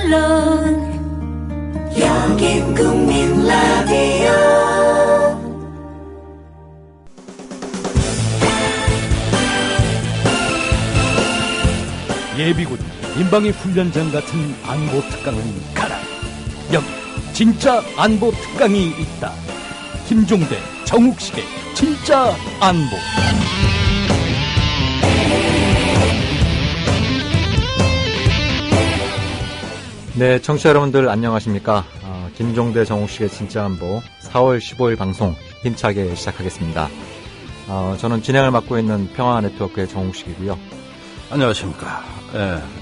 물론 여긴 국민 라디오. 예비군 민방위 훈련장 같은 안보 특강은 가라. 여기 진짜 안보 특강이 있다. 김종대, 정욱식의 진짜 안보. 네, 청취자 여러분들 안녕하십니까. 김종대, 정욱식의 진짜 안보 4월 15일 방송 힘차게 시작하겠습니다. 저는 진행을 맡고 있는 평화네트워크의 정욱식이고요. 안녕하십니까.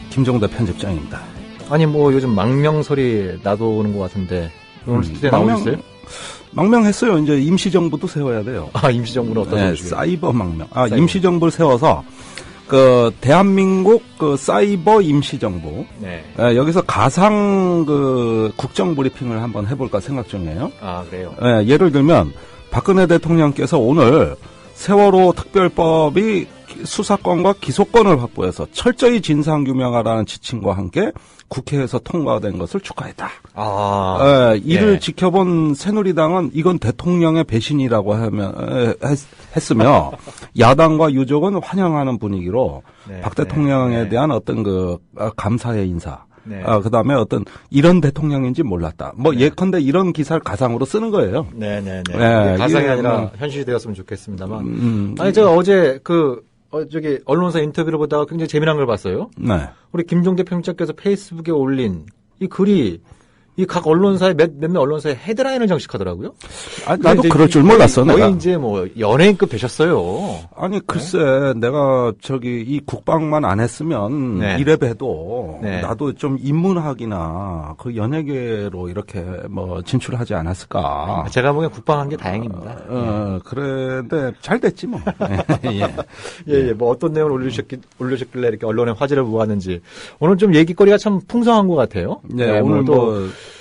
김종대 편집장입니다. 아니 뭐 요즘 망명 소리 나도 오는 것 같은데 오늘 스튜디오에 나오셨어요? 망명했어요. 이제 임시정부도 세워야 돼요. 임시정부는 어떤 소리죠? 사이버 망명. 임시정부를 세워서 대한민국 사이버 임시정부. 네. 여기서 가상 국정 브리핑을 한번 해볼까 생각 중이에요. 그래요? 예를 들면 박근혜 대통령께서 오늘 세월호 특별법이 수사권과 기소권을 확보해서 철저히 진상규명하라는 지침과 함께 국회에서 통과된 것을 축하했다. 이를 지켜본 새누리당은 이건 대통령의 배신이라고 했으며 야당과 유족은 환영하는 분위기로 박 대통령에 대한 어떤 감사의 인사. 그다음에 이런 대통령인지 몰랐다. 예컨대 이런 기사를 가상으로 쓰는 거예요. 가상이 아니라 현실이 되었으면 좋겠습니다만. 제가 어제 언론사 인터뷰를 보다가 굉장히 재미난 걸 봤어요. 네. 우리 김종대 편집장께서 페이스북에 올린 이 글이 이 각 언론사의 몇몇 언론사의 헤드라인을 장식하더라고요. 나도 그럴 줄 몰랐어. 거의 내가. 이제 연예인급 되셨어요. 아니 글쎄 내가 이 국방만 안 했으면 이래봬도 나도 좀 인문학이나 그 연예계로 이렇게 진출하지 않았을까. 제가 보기엔 국방한 게 다행입니다. 그런데 잘 됐지 뭐. 어떤 내용을 올리셨길래 이렇게 언론에 화제를 모았는지 오늘 좀 얘기거리가 참 풍성한 것 같아요. 오늘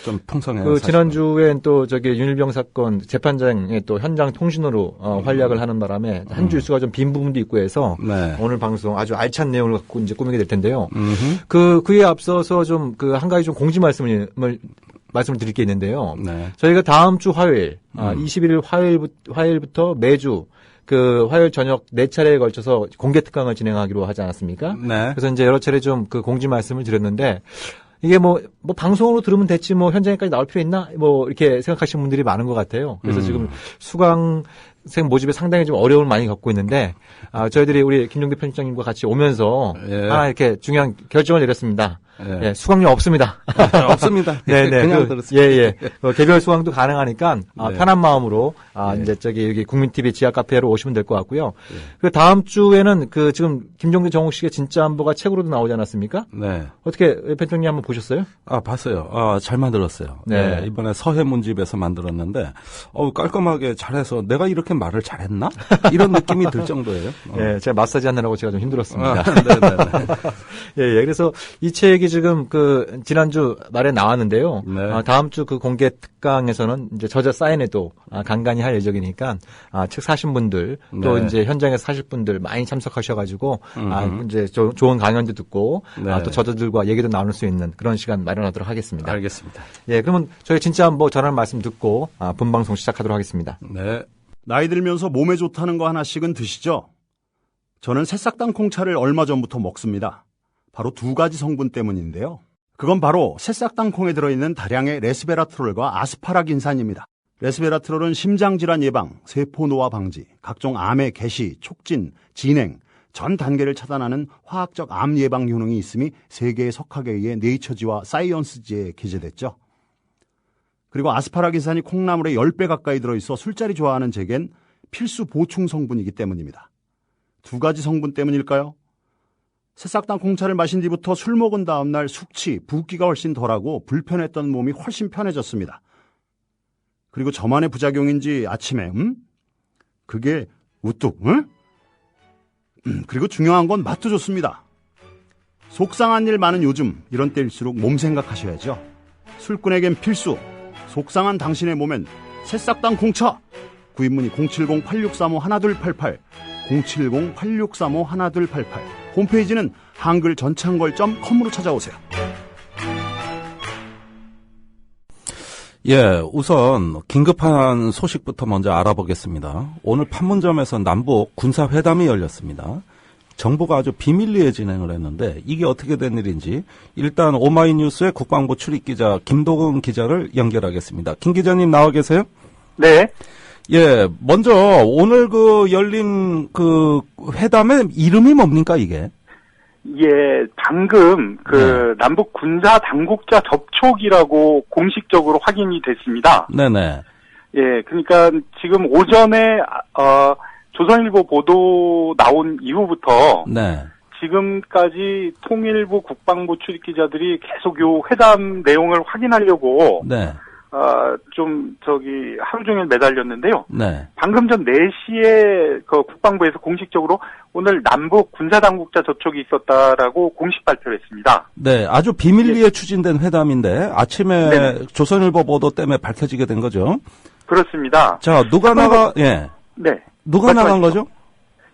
좀 풍성해요. 지난주엔 또 윤일병 사건 재판장의 또 현장 통신으로 활약을 하는 바람에 한 주 일수가 좀 빈 부분도 있고 해서 오늘 방송 아주 알찬 내용을 갖고 이제 꾸미게 될 텐데요. 그에 앞서서 한 가지 좀 공지 말씀을 드릴 게 있는데요. 저희가 다음 주 화요일, 21일 화요일부터 매주 화요일 저녁 4차례에 걸쳐서 공개 특강을 진행하기로 하지 않았습니까? 그래서 이제 여러 차례 좀 공지 말씀을 드렸는데 이게 방송으로 들으면 됐지 현장에까지 나올 필요 있나? 이렇게 생각하시는 분들이 많은 것 같아요. 그래서 지금 수강생 모집에 상당히 좀 어려움을 많이 겪고 있는데, 저희들이 우리 김종대 편집장님과 같이 오면서 하나 이렇게 중요한 결정을 내렸습니다. 수강료 없습니다. 없습니다. 그냥 들었습니다. 개별 수강도 가능하니까 편한 마음으로 이제 여기 국민TV 지하 카페로 오시면 될 것 같고요. 그 다음 주에는 지금 김종대 정욱식의 진짜 안보가 책으로도 나오지 않았습니까? 어떻게 편집장님 한번 보셨어요? 봤어요. 잘 만들었어요. 이번에 서해문집에서 만들었는데 깔끔하게 잘해서 내가 이렇게 말을 잘했나? 이런 느낌이 들 정도예요. 제가 마사지 하느라고 제가 좀 힘들었습니다. 그래서 이 책이 지금 지난주 말에 나왔는데요. 다음 주 공개 특강에서는 이제 저자 사인회도 간간히 할 예정이니까 책 사신 분들 또 이제 현장에서 사실 분들 많이 참석하셔가지고 이제 좋은 강연도 듣고 또 저자들과 얘기도 나눌 수 있는 그런 시간 마련하도록 하겠습니다. 알겠습니다. 그러면 저희 진짜 한번 전하는 말씀 듣고 본방송 시작하도록 하겠습니다. 나이 들면서 몸에 좋다는 거 하나씩은 드시죠? 저는 새싹 땅콩차를 얼마 전부터 먹습니다. 바로 2가지 성분 때문인데요. 그건 바로 새싹 땅콩에 들어있는 다량의 레스베라트롤과 아스파라긴산입니다. 레스베라트롤은 심장질환 예방, 세포 노화 방지, 각종 암의 개시, 촉진, 진행, 전 단계를 차단하는 화학적 암 예방 효능이 있음이 세계의 석학에 의해 네이처지와 사이언스지에 게재됐죠. 그리고 아스파라긴산이 콩나물에 10배 가까이 들어있어 술자리 좋아하는 제겐 필수 보충 성분이기 때문입니다. 2가지 성분 때문일까요? 새싹 땅콩차를 마신 뒤부터 술 먹은 다음 날 숙취, 붓기가 훨씬 덜하고 불편했던 몸이 훨씬 편해졌습니다. 그리고 저만의 부작용인지 아침에 그게 우뚝 그리고 중요한 건 맛도 좋습니다. 속상한 일 많은 요즘 이런 때일수록 몸 생각하셔야죠. 술꾼에겐 필수 속상한 당신의 몸엔 새싹 땅콩차 구입문의 070-8635-1288 070-8635-1288 홈페이지는 한글전창걸.com으로 찾아오세요. 예, 우선 긴급한 소식부터 먼저 알아보겠습니다. 오늘 판문점에서 남북 군사회담이 열렸습니다. 정부가 아주 비밀리에 진행을 했는데 이게 어떻게 된 일인지 일단 오마이뉴스의 국방부 출입기자 김도근 기자를 연결하겠습니다. 김 기자님 나와 계세요? 네. 예, 먼저 오늘 열린 회담의 이름이 뭡니까 이게? 예, 방금 남북 군사 당국자 접촉이라고 공식적으로 확인이 됐습니다. 네네. 예, 그러니까 지금 오전에 조선일보 보도 나온 이후부터 네. 지금까지 통일부 국방부 출입기자들이 계속 요 회담 내용을 확인하려고 네. 하루 종일 매달렸는데요. 네. 방금 전 4시에 국방부에서 공식적으로 오늘 남북 군사당국자 접촉이 있었다라고 공식 발표를 했습니다. 네, 아주 비밀리에 추진된 회담인데 아침에 네네. 조선일보 보도 때문에 밝혀지게 된 거죠? 그렇습니다. 자, 누가 나간 거죠?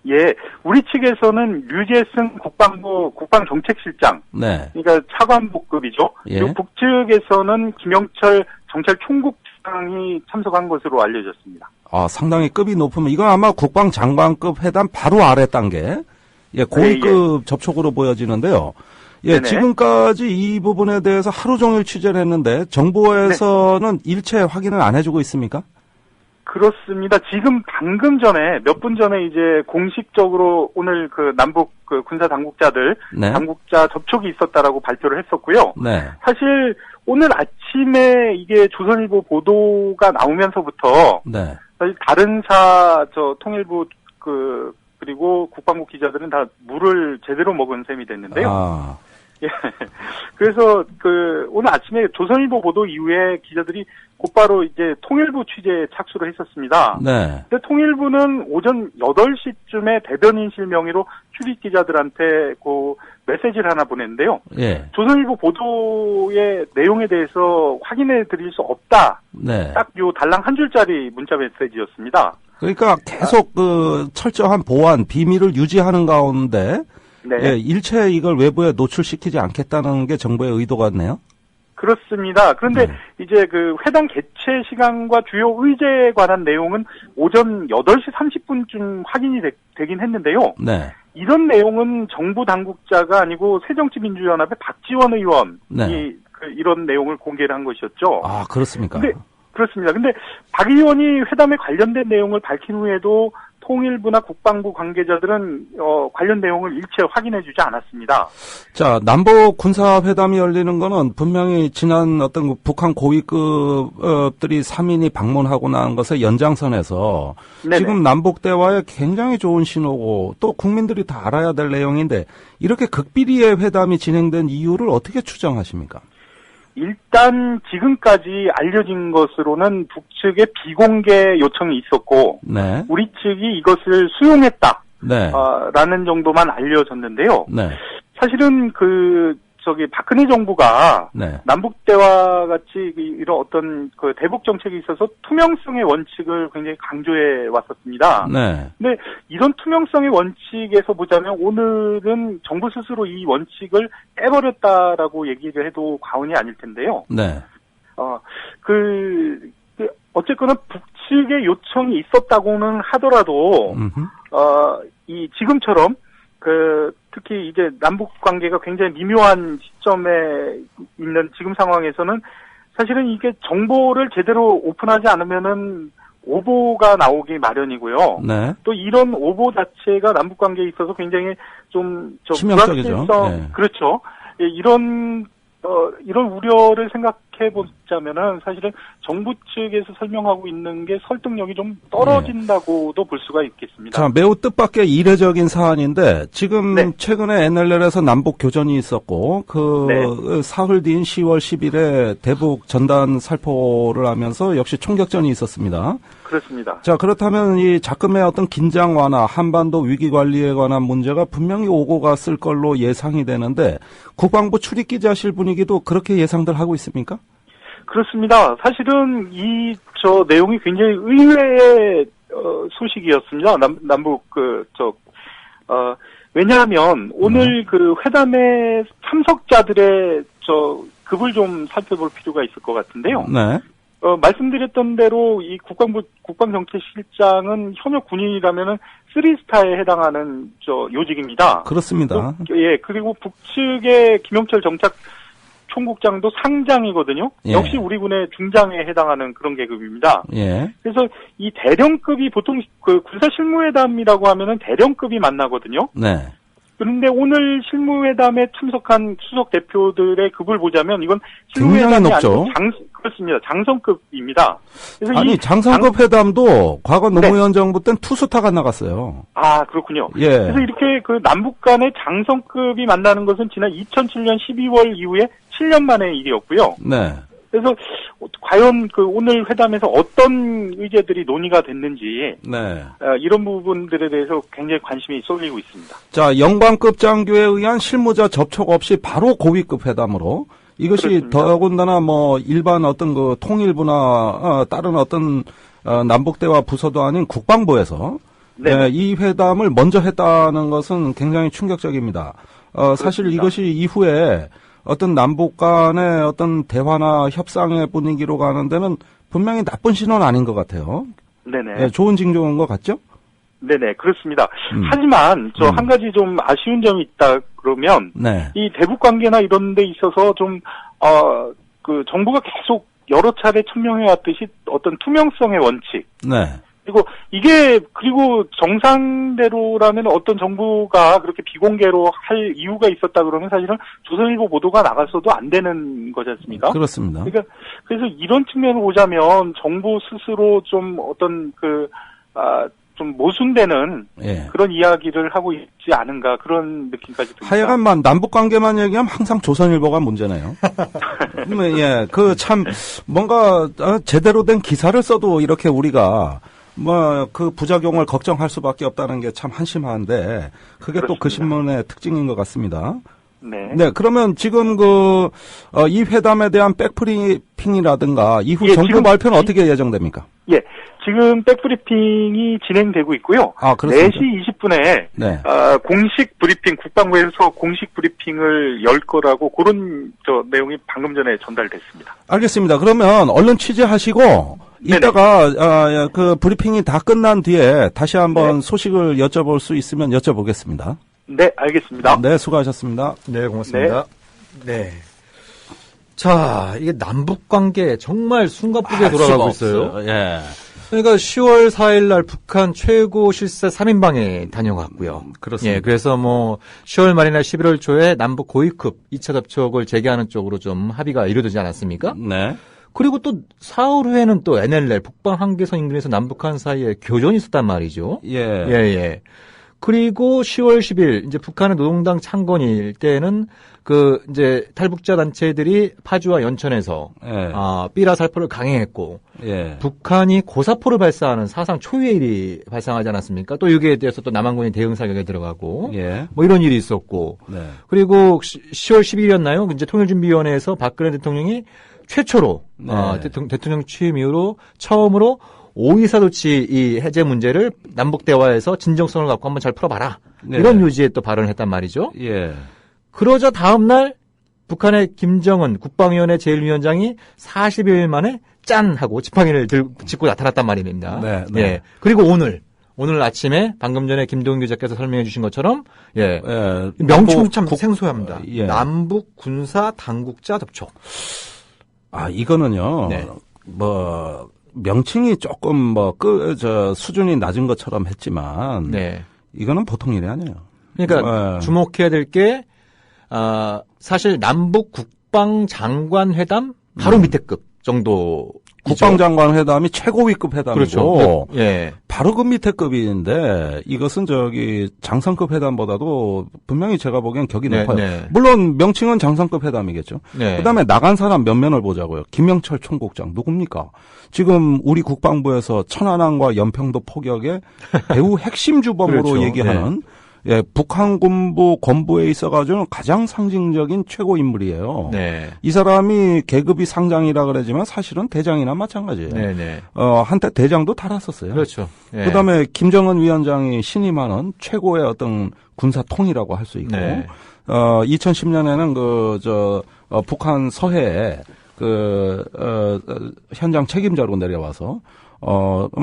예, 우리 측에서는 류재승 국방부 국방정책실장, 네. 그러니까 차관복급이죠. 예. 그리고 북측에서는 김영철 정찰총국장이 참석한 것으로 알려졌습니다. 아, 상당히 급이 높으면 이건 아마 국방장관급 회담 바로 아래 단계, 예, 고위급 접촉으로 보여지는데요. 예, 네네. 지금까지 이 부분에 대해서 하루 종일 취재를 했는데 정부에서는 일체 확인을 안 해주고 있습니까? 그렇습니다. 지금 방금 전에 몇 분 전에 이제 공식적으로 오늘 남북 군사 당국자들 네. 당국자 접촉이 있었다라고 발표를 했었고요. 네. 사실 오늘 아침에 이게 조선일보 보도가 나오면서부터 네. 사실 다른 통일부 그리고 국방부 기자들은 다 물을 제대로 먹은 셈이 됐는데요. 아. 예. 그래서 오늘 아침에 조선일보 보도 이후에 기자들이 곧바로 이제 통일부 취재에 착수를 했었습니다. 네. 근데 통일부는 오전 8시쯤에 대변인실 명의로 출입 기자들한테 메시지를 하나 보냈는데요. 예. 조선일보 보도의 내용에 대해서 확인해 드릴 수 없다. 네. 딱 달랑 한 줄짜리 문자 메시지였습니다. 그러니까 계속 철저한 보안, 비밀을 유지하는 가운데 네. 예, 일체 이걸 외부에 노출시키지 않겠다는 게 정부의 의도 같네요. 그렇습니다. 그런데 이제 회담 개최 시간과 주요 의제에 관한 내용은 오전 8시 30분쯤 확인이 되긴 했는데요. 네. 이런 내용은 정부 당국자가 아니고 새정치민주연합의 박지원 의원이 네. 이런 내용을 공개를 한 것이었죠. 아, 그렇습니까? 그렇습니다. 근데 박 의원이 회담에 관련된 내용을 밝힌 후에도 통일부나 국방부 관계자들은 관련 내용을 일체 확인해주지 않았습니다. 자, 남북 군사회담이 열리는 거는 분명히 지난 북한 고위급들이 3인이 방문하고 난 것의 연장선에서 네네. 지금 남북 대화에 굉장히 좋은 신호고 또 국민들이 다 알아야 될 내용인데 이렇게 극비리의 회담이 진행된 이유를 어떻게 추정하십니까? 일단 지금까지 알려진 것으로는 북측의 비공개 요청이 있었고 네. 우리 측이 이것을 수용했다. 네. 라는 정도만 알려졌는데요. 네. 사실은 박근혜 정부가 네. 남북 대화 같이 이런 어떤 대북 정책에 있어서 투명성의 원칙을 굉장히 강조해 왔었습니다. 네. 근데 이런 투명성의 원칙에서 보자면 오늘은 정부 스스로 이 원칙을 깨버렸다라고 얘기를 해도 과언이 아닐 텐데요. 네. 어쨌거나 북측의 요청이 있었다고는 하더라도, 이 지금처럼 특히 이제 남북 관계가 굉장히 미묘한 시점에 있는 지금 상황에서는 사실은 이게 정보를 제대로 오픈하지 않으면은 오보가 나오기 마련이고요. 네. 또 이런 오보 자체가 남북 관계에 있어서 굉장히 좀 치명적이죠. 네. 그렇죠. 예, 이런 우려를 생각해 보자면은 사실은 정부 측에서 설명하고 있는 게 설득력이 좀 떨어진다고도 볼 수가 있겠습니다. 자, 매우 뜻밖의 이례적인 사안인데 지금 네. 최근에 NLL에서 남북 교전이 있었고 사흘 뒤인 10월 10일에 대북 전단 살포를 하면서 역시 총격전이 있었습니다. 그렇습니다. 자, 그렇다면 이 작금의 어떤 긴장 완화, 한반도 위기 관리에 관한 문제가 분명히 오고 갔을 걸로 예상이 되는데 국방부 출입 기자실 분위기도 그렇게 예상들 하고 있습니까? 그렇습니다. 사실은 내용이 굉장히 의외의 소식이었습니다. 남북 왜냐하면 오늘 회담의 참석자들의 급을 좀 살펴볼 필요가 있을 것 같은데요. 네. 말씀드렸던 대로 이 국방정책실장은 현역 군인이라면은 3스타에 해당하는 요직입니다. 그렇습니다. 예, 그리고 북측의 김영철 정착 총국장도 상장이거든요. 예. 역시 우리 군의 중장에 해당하는 그런 계급입니다. 예. 그래서 이 대령급이 보통 그 군사 실무회담이라고 하면은 대령급이 만나거든요. 네. 그런데 오늘 실무회담에 참석한 수석 대표들의 급을 보자면 이건 굉장히 실무회담이 높죠. 아니고 그렇습니다. 장성급입니다. 그래서 아니, 장성급 회담도 과거 노무현 정부 땐 투스타가 나갔어요. 아, 그렇군요. 예. 그래서 이렇게 그 남북 간의 장성급이 만나는 것은 지난 2007년 12월 이후에 7년 만의 일이었고요. 네. 그래서 과연 그 오늘 회담에서 어떤 의제들이 논의가 됐는지 네. 이런 부분들에 대해서 굉장히 관심이 쏠리고 있습니다. 자, 영관급 장교에 의한 실무자 접촉 없이 바로 고위급 회담으로 이것이 그렇습니다. 더군다나 뭐 일반 어떤 그 통일부나 다른 어떤 남북 대화 부서도 아닌 국방부에서 네. 이 회담을 먼저 했다는 것은 굉장히 충격적입니다. 사실 이것이 이후에 어떤 남북 간의 어떤 대화나 협상의 분위기로 가는 데는 분명히 나쁜 신호는 아닌 것 같아요. 네네. 네, 좋은 징조인 것 같죠? 네네, 그렇습니다. 하지만 한 가지 좀 아쉬운 점이 있다 그러면 네. 이 대북 관계나 이런 데 있어서 좀 그 정부가 계속 여러 차례 천명해 왔듯이 어떤 투명성의 원칙. 네. 그리고 정상대로라면 어떤 정부가 그렇게 비공개로 할 이유가 있었다 그러면 사실은 조선일보 보도가 나갔어도 안 되는 거지 않습니까? 그렇습니다. 그래서 이런 측면을 보자면 정부 스스로 좀 어떤 좀 모순되는 예. 그런 이야기를 하고 있지 않은가 그런 느낌까지 듭니다. 하여간만 남북 관계만 얘기하면 항상 조선일보가 문제네요. 예, 그 참 뭔가 제대로 된 기사를 써도 이렇게 우리가 뭐 그 부작용을 걱정할 수밖에 없다는 게 참 한심한데 그게 또 그 신문의 특징인 것 같습니다. 네. 네, 그러면 지금 이 회담에 대한 백브리핑이라든가 이후 예, 정부 지금 발표는 어떻게 예정됩니까? 예, 지금 백브리핑이 진행되고 있고요. 아, 그렇습니다. 4시 20분에 네. 공식 브리핑, 국방부에서 공식 브리핑을 열 거라고 그런 내용이 방금 전에 전달됐습니다. 알겠습니다. 그러면 얼른 취재하시고 이따가 그 브리핑이 다 끝난 뒤에 다시 한번 소식을 여쭤볼 수 있으면 여쭤보겠습니다. 네, 알겠습니다. 네, 수고하셨습니다. 네, 고맙습니다. 네. 자, 이게 남북 관계 정말 숨가쁘게 돌아가고 있어요. 예. 그러니까 10월 4일 날 북한 최고 실세 3인방에 다녀갔고요. 그렇습니다. 예, 그래서 10월 말이나 11월 초에 남북 고위급 2차 접촉을 재개하는 쪽으로 좀 합의가 이루어지지 않았습니까? 네. 그리고 또 사흘 후에는 또 NLL 북방 한계선 인근에서 남북한 사이에 교전이 있었단 말이죠. 예. 그리고 10월 10일 이제 북한의 노동당 창건일 때는 이제 탈북자 단체들이 파주와 연천에서 삐라 살포를 강행했고 북한이 고사포를 발사하는 사상 초유의 일이 발생하지 않았습니까? 또 여기에 대해서 또 남한군이 대응 사격에 들어가고 이런 일이 있었고 그리고 10월 12일이었나요? 이제 통일준비위원회에서 박근혜 대통령이 최초로 대통령 취임 이후로 처음으로 오이사도치 이 해제 문제를 남북 대화에서 진정성을 갖고 한번 잘 풀어봐라. 이런 유지의 또 발언을 했단 말이죠. 예. 그러자 다음 날 북한의 김정은 국방위원회 제1위원장이 40여일 만에 짠 하고 지팡이를 짚고 나타났단 말입니다. 네. 예. 그리고 오늘 아침에 방금 전에 김동훈 기자께서 설명해 주신 것처럼 명칭 참 생소합니다. 남북 군사 당국자 접촉. 이거는요. 명칭이 조금 수준이 낮은 것처럼 했지만 이거는 보통 일이 아니에요. 그러니까 주목해야 될 게 사실 남북 국방장관 회담 바로 밑에 급 정도. 국방장관 회담이 최고위급 회담이고 그렇죠. 바로 그 밑에 급인데 이것은 장성급 회담보다도 분명히 제가 보기엔 격이 높아요. 물론 명칭은 장성급 회담이겠죠. 그다음에 나간 사람 몇 면을 보자고요. 김영철 총국장 누굽니까? 지금 우리 국방부에서 천안함과 연평도 포격의 배후 핵심 주범으로 그렇죠. 얘기하는 북한 군부 권부에 있어가지고 가장 상징적인 최고 인물이에요. 이 사람이 계급이 상장이라 그러지만 사실은 대장이나 마찬가지예요. 한때 대장도 달았었어요. 그렇죠. 그다음에 김정은 위원장이 신임하는 최고의 어떤 군사통이라고 할 수 있고, 2010년에는 북한 서해에 현장 책임자로 내려와서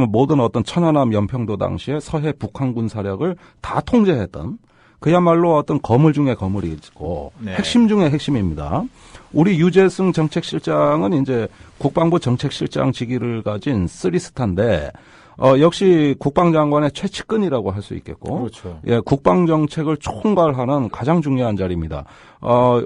모든 어떤 천안함 연평도 당시에 서해 북한 군사력을 다 통제했던 그야말로 어떤 거물 중에 거물이고 네. 핵심 중에 핵심입니다. 우리 유재승 정책실장은 이제 국방부 정책실장 직위를 가진 3스타인데 역시 국방장관의 최측근이라고 할 수 있겠고, 그렇죠. 예, 국방정책을 총괄하는 가장 중요한 자리입니다.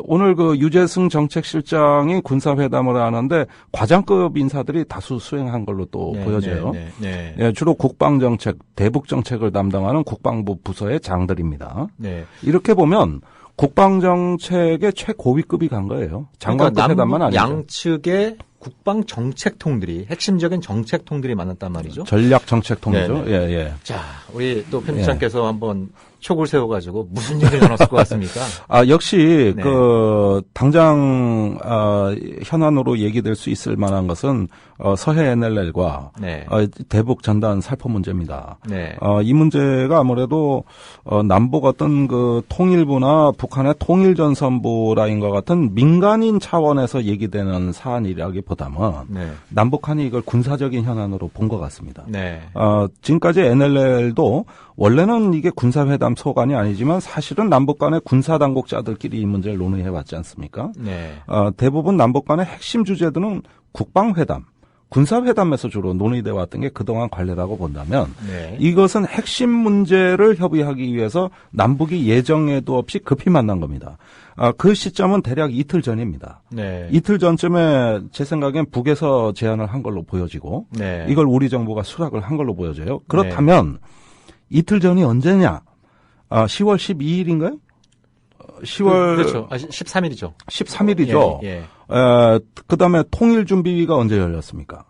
오늘 그 유재승 정책실장이 군사회담을 하는데 과장급 인사들이 다수 수행한 걸로 또 네, 보여져요. 네. 예, 주로 국방정책, 대북정책을 담당하는 국방부 부서의 장들입니다. 네. 이렇게 보면 국방정책의 최고위급이 간 거예요. 장관급 그러니까 회담만 남북 아니죠. 양측의 국방 정책통들이 핵심적인 정책통들이 만났단 말이죠. 전략 정책통이죠. 네네. 예, 예. 자, 우리 또 편집장께서 한번 촉을 세워가지고 무슨 얘기를 나눴을 것 같습니까? 역시, 네. 당장, 현안으로 얘기될 수 있을 만한 것은, 서해 NLL과, 네. 대북 전단 살포 문제입니다. 네. 이 문제가 아무래도, 남북 어떤 그 통일부나 북한의 통일전선부 라인과 같은 민간인 차원에서 얘기되는 사안이라기보다는, 네. 남북한이 이걸 군사적인 현안으로 본 것 같습니다. 네. 지금까지 NLL도 원래는 이게 군사회담 소관이 아니지만 사실은 남북 간의 군사당국자들끼리 이 문제를 논의해 왔지 않습니까? 네. 대부분 남북 간의 핵심 주제들은 국방회담, 군사회담에서 주로 논의돼 왔던 게 그동안 관례라고 본다면 네. 이것은 핵심 문제를 협의하기 위해서 남북이 예정에도 없이 급히 만난 겁니다. 그 시점은 대략 이틀 전입니다. 네. 이틀 전쯤에 제 생각엔 북에서 제안을 한 걸로 보여지고 네. 이걸 우리 정부가 수락을 한 걸로 보여져요. 그렇다면 이틀 전이 언제냐? 10월 12일인가요? 10월 그렇죠. 13일이죠. 13일이죠. 예. 그다음에 통일 준비가 언제 열렸습니까?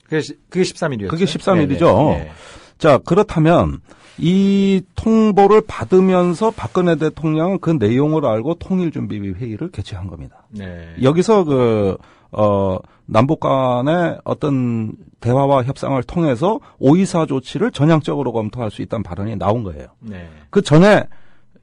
그게 13일이었죠. 그게 13일이죠. 네. 자, 그렇다면 이 통보를 받으면서 박근혜 대통령은 그 내용을 알고 통일준비 회의를 개최한 겁니다. 네. 여기서 남북 간의 어떤 대화와 협상을 통해서 524 조치를 전향적으로 검토할 수 있다는 발언이 나온 거예요. 네. 그 전에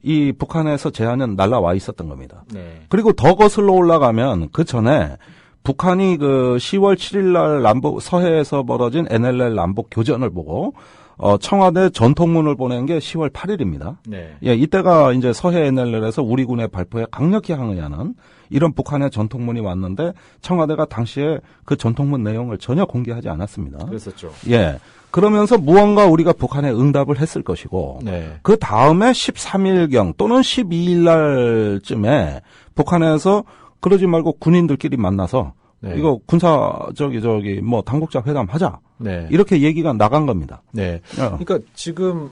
이 북한에서 제안은 날라와 있었던 겁니다. 네. 그리고 더 거슬러 올라가면 그 전에 북한이 10월 7일 날 서해에서 벌어진 NLL 남북 교전을 보고 청와대 전통문을 보낸 게 10월 8일입니다. 네. 예, 이때가 이제 서해 NLL에서 우리 군의 발포에 강력히 항의하는 이런 북한의 전통문이 왔는데 청와대가 당시에 그 전통문 내용을 전혀 공개하지 않았습니다. 그랬었죠. 예. 그러면서 무언가 우리가 북한에 응답을 했을 것이고 네. 그 다음에 13일경 또는 12일 날쯤에 북한에서 그러지 말고 군인들끼리 만나서 네. 이거 당국자 회담 하자. 네. 이렇게 얘기가 나간 겁니다. 네. 그러니까 지금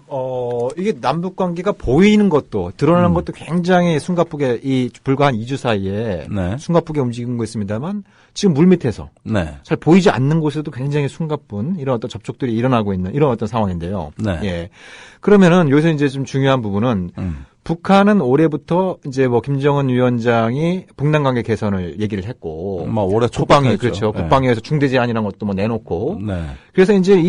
이게 남북 관계가 보이는 것도 드러나는 것도 굉장히 숨가쁘게 불과 한 2주 사이에 네. 숨가쁘게 움직이고 있습니다만 지금 물밑에서 네. 잘 보이지 않는 곳에도 굉장히 숨가쁜 이런 어떤 접촉들이 일어나고 있는 이런 어떤 상황인데요. 네. 예. 그러면은 여기서 이제 좀 중요한 부분은 북한은 올해부터 이제 김정은 위원장이 북남 관계 개선을 얘기를 했고, 올해 국방위 초부터 그렇죠. 했죠. 국방위에서 중대 제한이라는 것도 내놓고, 네. 그래서 이제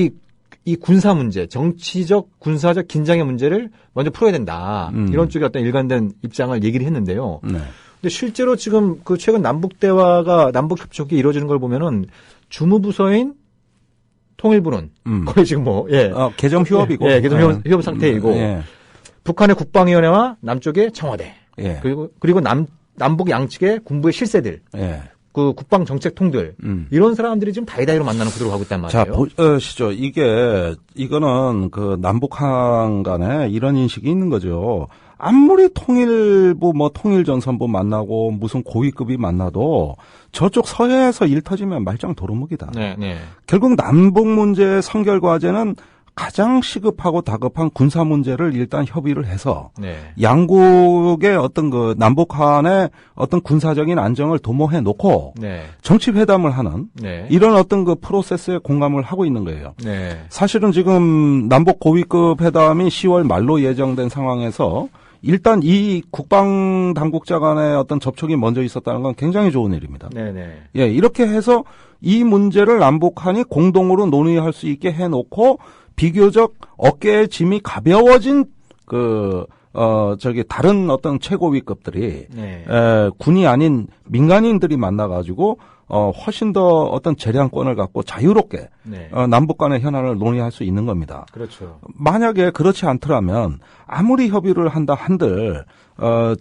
이 군사 문제, 정치적 군사적 긴장의 문제를 먼저 풀어야 된다. 이런 쪽의 어떤 일관된 입장을 얘기를 했는데요. 네. 근데 실제로 지금 최근 남북 대화가 남북 협력이 이루어지는 걸 보면은 주무부서인 통일부는 거의 지금 개점 휴업이고, 개점 휴업 상태이고. 예. 북한의 국방위원회와 남쪽의 청와대, 예. 그리고 남북 양측의 군부의 실세들, 예. 그 국방 정책통들 이런 사람들이 지금 다이다이로 만나는 구도로 가고 있단 말이에요. 자, 보시죠. 이거는 남북한 간에 이런 인식이 있는 거죠. 아무리 통일부 통일전선부 만나고 무슨 고위급이 만나도 저쪽 서해에서 일 터지면 말짱 도루묵이다. 네, 네. 결국 남북 문제의 선결 과제는 가장 시급하고 다급한 군사 문제를 일단 협의를 해서 네. 양국의 어떤 남북한의 어떤 군사적인 안정을 도모해 놓고 네. 정치 회담을 하는 네. 이런 어떤 프로세스에 공감을 하고 있는 거예요. 네. 사실은 지금 남북 고위급 회담이 10월 말로 예정된 상황에서 일단 이 국방 당국자 간의 어떤 접촉이 먼저 있었다는 건 굉장히 좋은 일입니다. 네, 네. 예, 이렇게 해서 이 문제를 남북한이 공동으로 논의할 수 있게 해 놓고 비교적 어깨의 짐이 가벼워진 다른 어떤 최고위급들이 네. 군이 아닌 민간인들이 만나가지고 훨씬 더 어떤 재량권을 갖고 자유롭게 네. 남북 간의 현안을 논의할 수 있는 겁니다. 그렇죠. 만약에 그렇지 않더라면 아무리 협의를 한다 한들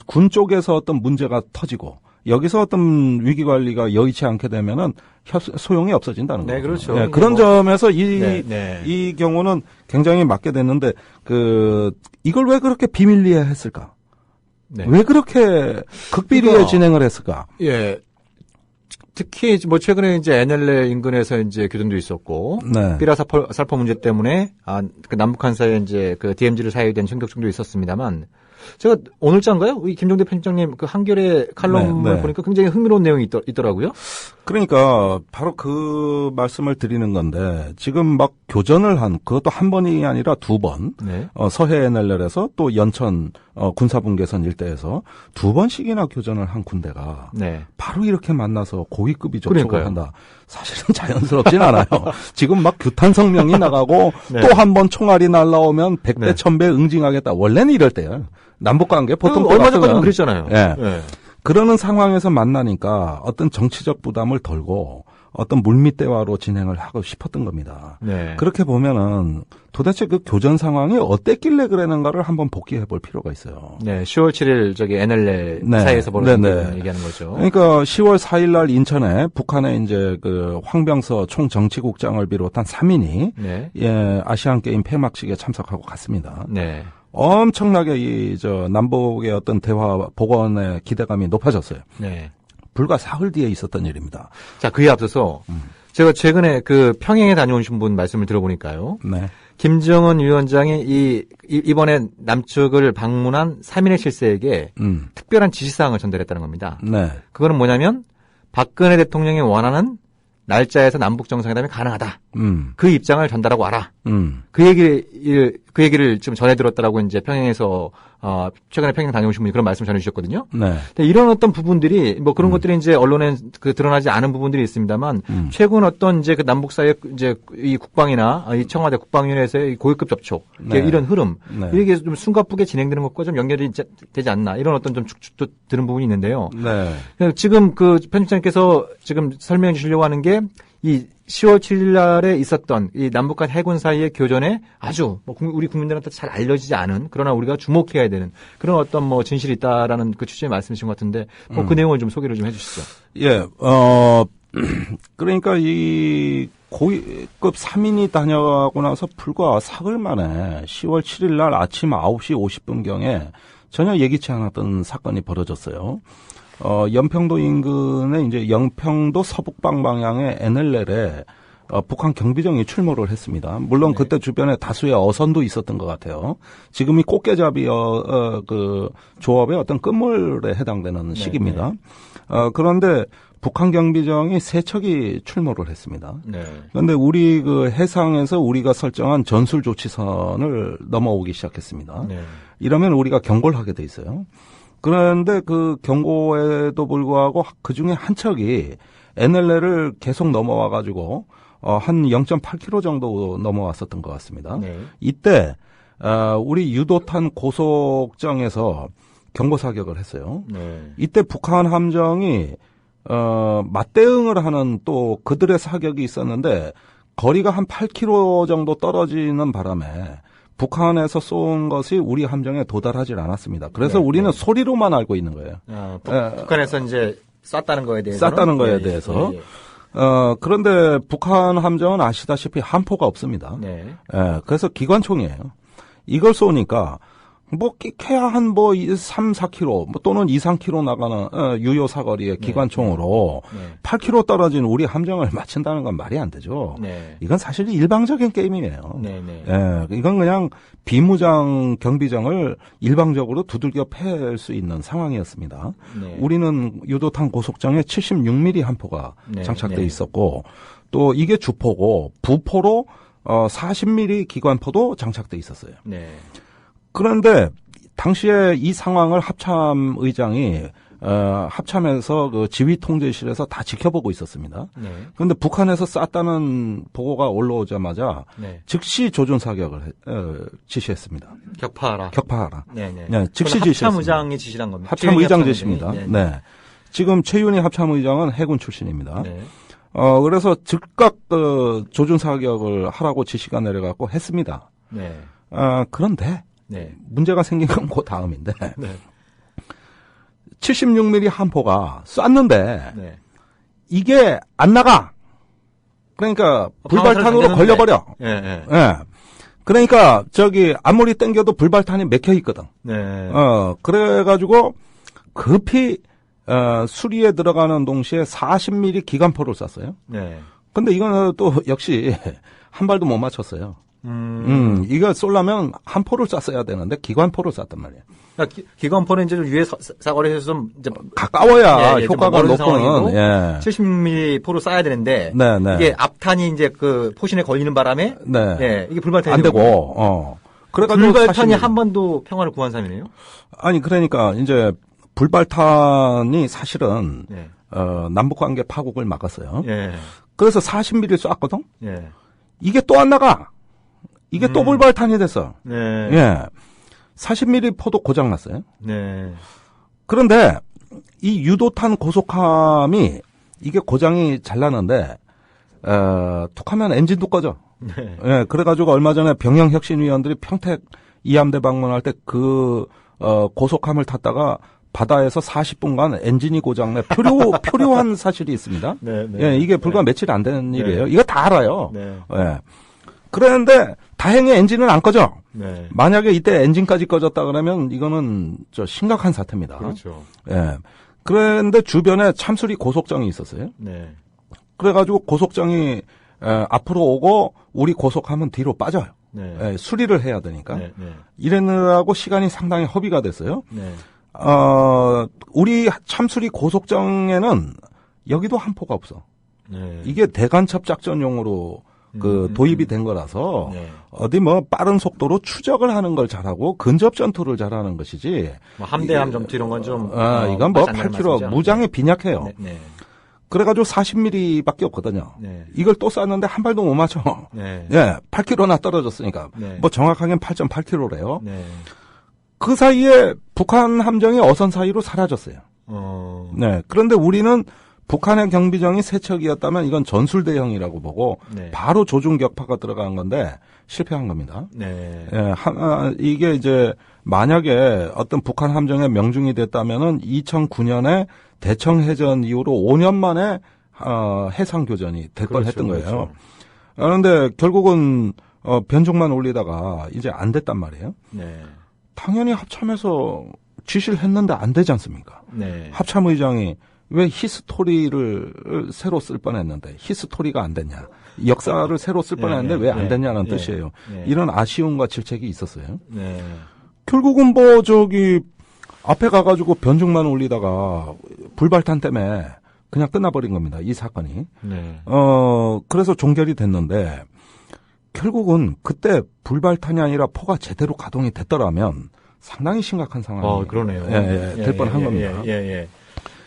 군 쪽에서 어떤 문제가 터지고 여기서 어떤 위기 관리가 여의치 않게 되면은 소용이 없어진다는 거죠. 네, 그렇죠. 네, 그런 점에서 네. 이 경우는 굉장히 맞게 됐는데 이걸 왜 그렇게 비밀리에 했을까? 네. 왜 그렇게 극비리에 진행을 했을까? 예. 특히 뭐 최근에 이제 NLL 인근에서 이제 교전도 있었고, 네. 삐라 살포 문제 때문에 그 남북한 사이에 이제 그 DMZ를 사유된 총격전도 있었습니다만, 제가 오늘자인가요? 이 김종대 편집장님 그 한겨레 칼럼을 네. 보니까 굉장히 흥미로운 내용이 있더라고요. 그러니까 바로 그 말씀을 드리는 건데 지금 막 교전을 한 그것도 한 번이 아니라 두 번 네. 서해 NLL에서 또 연천 군사분계선 일대에서 두 번씩이나 교전을 한 군대가 네. 바로 이렇게 만나서 고위급이 접촉을 그러니까요. 한다. 사실은 자연스럽진 않아요. 지금 막 규탄 성명이 나가고 네. 또 한 번 총알이 날라오면 100배, 네. 1000배 응징하겠다. 원래는 이럴 때요. 남북관계 보통 얼마 전까지는 그랬잖아요. 예. 네. 그러는 상황에서 만나니까 어떤 정치적 부담을 덜고 어떤 물밑 대화로 진행을 하고 싶었던 겁니다. 네. 그렇게 보면은 도대체 그 교전 상황이 어땠길래 그러는가를 한번 복기해 볼 필요가 있어요. 네, 10월 7일 저기 NLL 네. 사이에서 벌어진 네, 일 네. 얘기하는 거죠. 그러니까 10월 4일 날 인천에 북한의 이제 그 황병서 총정치국장을 비롯한 3인이 네. 예, 아시안 게임 폐막식에 참석하고 갔습니다. 네. 엄청나게 남북의 어떤 대화 복원의 기대감이 높아졌어요. 네. 불과 사흘 뒤에 있었던 일입니다. 자, 그에 앞서서 제가 최근에 그 평양에 다녀오신 분 말씀을 들어보니까요. 네. 김정은 위원장이 이번에 남측을 방문한 3인의 실세에게 특별한 지시사항을 전달했다는 겁니다. 네. 그거는 뭐냐면 박근혜 대통령이 원하는 날짜에서 남북 정상회담이 가능하다. 그 입장을 전달하고 와라. 그 얘기를 지금 전해 들었다라고 이제 평양에서 최근에 평양 다녀오신 분이 그런 말씀 전해 주셨거든요. 네. 근데 이런 어떤 부분들이 뭐 그런 것들이 이제 언론에 드러나지 않은 부분들이 있습니다만 최근 어떤 이제 그 남북 사이의 이제 이 국방이나 이 청와대 국방위원회에서의 고위급 접촉 네. 이런 흐름 네. 이게 좀 숨가쁘게 진행되는 것과 좀 연결이 되지 않나 이런 어떤 좀 축축도 드는 부분이 있는데요. 네. 지금 그 편집장님께서 지금 설명해 주시려고 하는 게 이 10월 7일 날에 있었던 이 남북 간 해군 사이의 교전에 아주 우리 국민들한테 잘 알려지지 않은 그러나 우리가 주목해야 되는 그런 어떤 뭐 진실이 있다라는 그 취지의 말씀이신 것 같은데 그 내용을 좀 소개를 좀 해 주시죠. 예, 그러니까 이 고위급 3인이 다녀가고 나서 불과 사흘 만에 10월 7일 날 아침 9시 50분경에 전혀 예기치 않았던 사건이 벌어졌어요. 연평도 인근의 이제 영평도 서북방 방향의 NLL에 북한 경비정이 출몰을 했습니다. 물론 그때 주변에 다수의 어선도 있었던 것 같아요. 지금이 꽃게잡이 그 조업의 어떤 끝물에 해당되는 시기입니다. 그런데 북한 경비정이 세 척이 출몰을 했습니다. 그런데 우리 그 해상에서 우리가 설정한 전술 조치선을 넘어오기 시작했습니다. 이러면 우리가 경고를 하게 돼 있어요. 그런데 그 경고에도 불구하고 그 중에 한 척이 NLL을 계속 넘어와 가지고 한 0.8km 정도 넘어왔었던 것 같습니다. 이때 우리 유도탄 고속정에서 경보 사격을 했어요. 이때 북한 함정이 맞대응을 하는 또 그들의 사격이 있었는데 거리가 한 8km 정도 떨어지는 바람에 북한에서 쏜 것이 우리 함정에 도달하지 않았습니다. 그래서 우리는 소리로만 알고 있는 거예요. 북한에서 이제 쐈다는 거에 대해서. 쐈다는 거에 대해서. 그런데 북한 함정은 아시다시피 함포가 없습니다. 그래서 기관총이에요. 이걸 쏘니까 뭐 캐야 한 3, 4km 또는 2, 3km 나가는 유효 사거리의 기관총으로 8km 떨어진 우리 함정을 맞춘다는 건 말이 안 되죠. 이건 사실 일방적인 게임이에요. 이건 그냥 비무장 경비정을 일방적으로 두들겨 패일 수 있는 상황이었습니다. 우리는 유도탄 고속정에 76mm 함포가 장착돼 있었고 또 이게 주포고 부포로 40mm 기관포도 장착돼 있었어요. 그런데 당시에 이 상황을 합참 의장이 합참에서 그 지휘 통제실에서 다 지켜보고 있었습니다. 네. 그런데 북한에서 쐈다는 보고가 올라오자마자 네. 즉시 조준 사격을 지시했습니다. 격파하라. 네, 네. 즉시 지시했습니다. 합참의장이 지시한 겁니다. 합참의장 지시입니다. 네. 네. 지금 최윤희 합참의장은 해군 출신입니다. 네. 그래서 즉각 조준 사격을 하라고 지시가 내려갖고 했습니다. 네. 그런데 네. 문제가 생긴 건 그 다음인데 네. 76mm 한포가 쐈는데 네. 이게 안 나가. 그러니까 불발탄으로 걸려버려. 예, 예. 예. 그러니까 저기 아무리 땡겨도 불발탄이 맥혀 있거든. 네. 그래가지고 급히 수리에 들어가는 동시에 40mm 기관포를 쐈어요. 네. 근데 이거는 또 역시 한 발도 못 맞췄어요. 이거 쏠려면 한 포를 쐈어야 되는데 기관포를 쐈단 말이에요. 그러니까 기관포는 이제 좀 유해 사거리에서 좀 이제 가까워야 예, 효과가 높은. 예. 70mm 포로 쏴야 되는데 네, 네. 이게 앞탄이 이제 그 포신에 걸리는 바람에 네. 예, 이게 불발탄이 안 되고. 그래가지고 불발탄이 한 번도 평화를 구한 셈이네요. 아니 그러니까 이제 불발탄이 사실은 예. 남북 관계 파국을 막았어요. 예. 그래서 40mm 쐈거든. 예. 이게 또 안 나가. 이게 또 불발탄이 됐어. 네. 예. 40mm 포도 고장 났어요. 네. 그런데 이 유도탄 고속함이 이게 고장이 잘 나는데 툭하면 엔진도 꺼져. 네. 예, 그래가지고 얼마 전에 병영혁신위원들이 평택 이함대 방문할 때 그 고속함을 탔다가 바다에서 40분간 엔진이 고장내 표류한 사실이 있습니다. 네, 네. 예, 이게 불과 며칠 안 된 일이에요. 이거 다 알아요. 네. 예. 그런데 다행히 엔진은 안 꺼져. 네. 만약에 이때 엔진까지 꺼졌다 그러면 이거는 심각한 사태입니다. 그렇죠. 예. 그런데 주변에 참수리 고속정이 있었어요. 네. 그래가지고 고속정이 앞으로 오고 우리 고속하면 뒤로 빠져요. 네. 예, 수리를 해야 되니까. 네. 네. 이래느라고 시간이 상당히 허비가 됐어요. 네. 우리 참수리 고속정에는 여기도 한포가 없어. 네. 이게 대간첩 작전용으로 도입이 된 거라서 네. 어디 뭐 빠른 속도로 추적을 하는 걸 잘하고 근접 전투를 잘하는 것이지. 뭐 함대함 점투 이런 건 좀 이건 뭐 맞지 않는 8km 말씀이죠? 무장에 빈약해요. 네. 네. 그래가지고 40mm밖에 없거든요. 네. 이걸 또 쐈는데 한 발도 못 맞춰. 네. 예, 8km나 떨어졌으니까. 네. 뭐 정확하게는 8.8km래요. 네. 그 사이에 북한 함정이 어선 사이로 사라졌어요. 네. 그런데 우리는 북한의 경비정이 세 척이었다면 이건 전술대형이라고 보고 네. 바로 조준 격파가 들어간 건데 실패한 겁니다. 네. 예, 이게 이제 만약에 어떤 북한 함정에 명중이 됐다면은 2009년에 대청해전 이후로 5년 만에 해상 교전이 될 뻔 했던 거예요. 그렇죠. 그런데 결국은 변종만 올리다가 이제 안 됐단 말이에요. 네. 당연히 합참에서 지시를 했는데 안 되지 않습니까? 네. 합참의장이 왜 히스토리를 새로 쓸 뻔했는데 히스토리가 안 됐냐? 역사를 새로 쓸 뻔했는데 왜 안 됐냐는 뜻이에요. 이런 아쉬움과 질책이 있었어요. 네. 결국은 앞에 가가지고 변죽만 올리다가 불발탄 때문에 그냥 끝나버린 겁니다. 이 사건이. 네. 그래서 종결이 됐는데 결국은 그때 불발탄이 아니라 포가 제대로 가동이 됐더라면 상당히 심각한 상황이 그러네요. 될 뻔한 겁니다.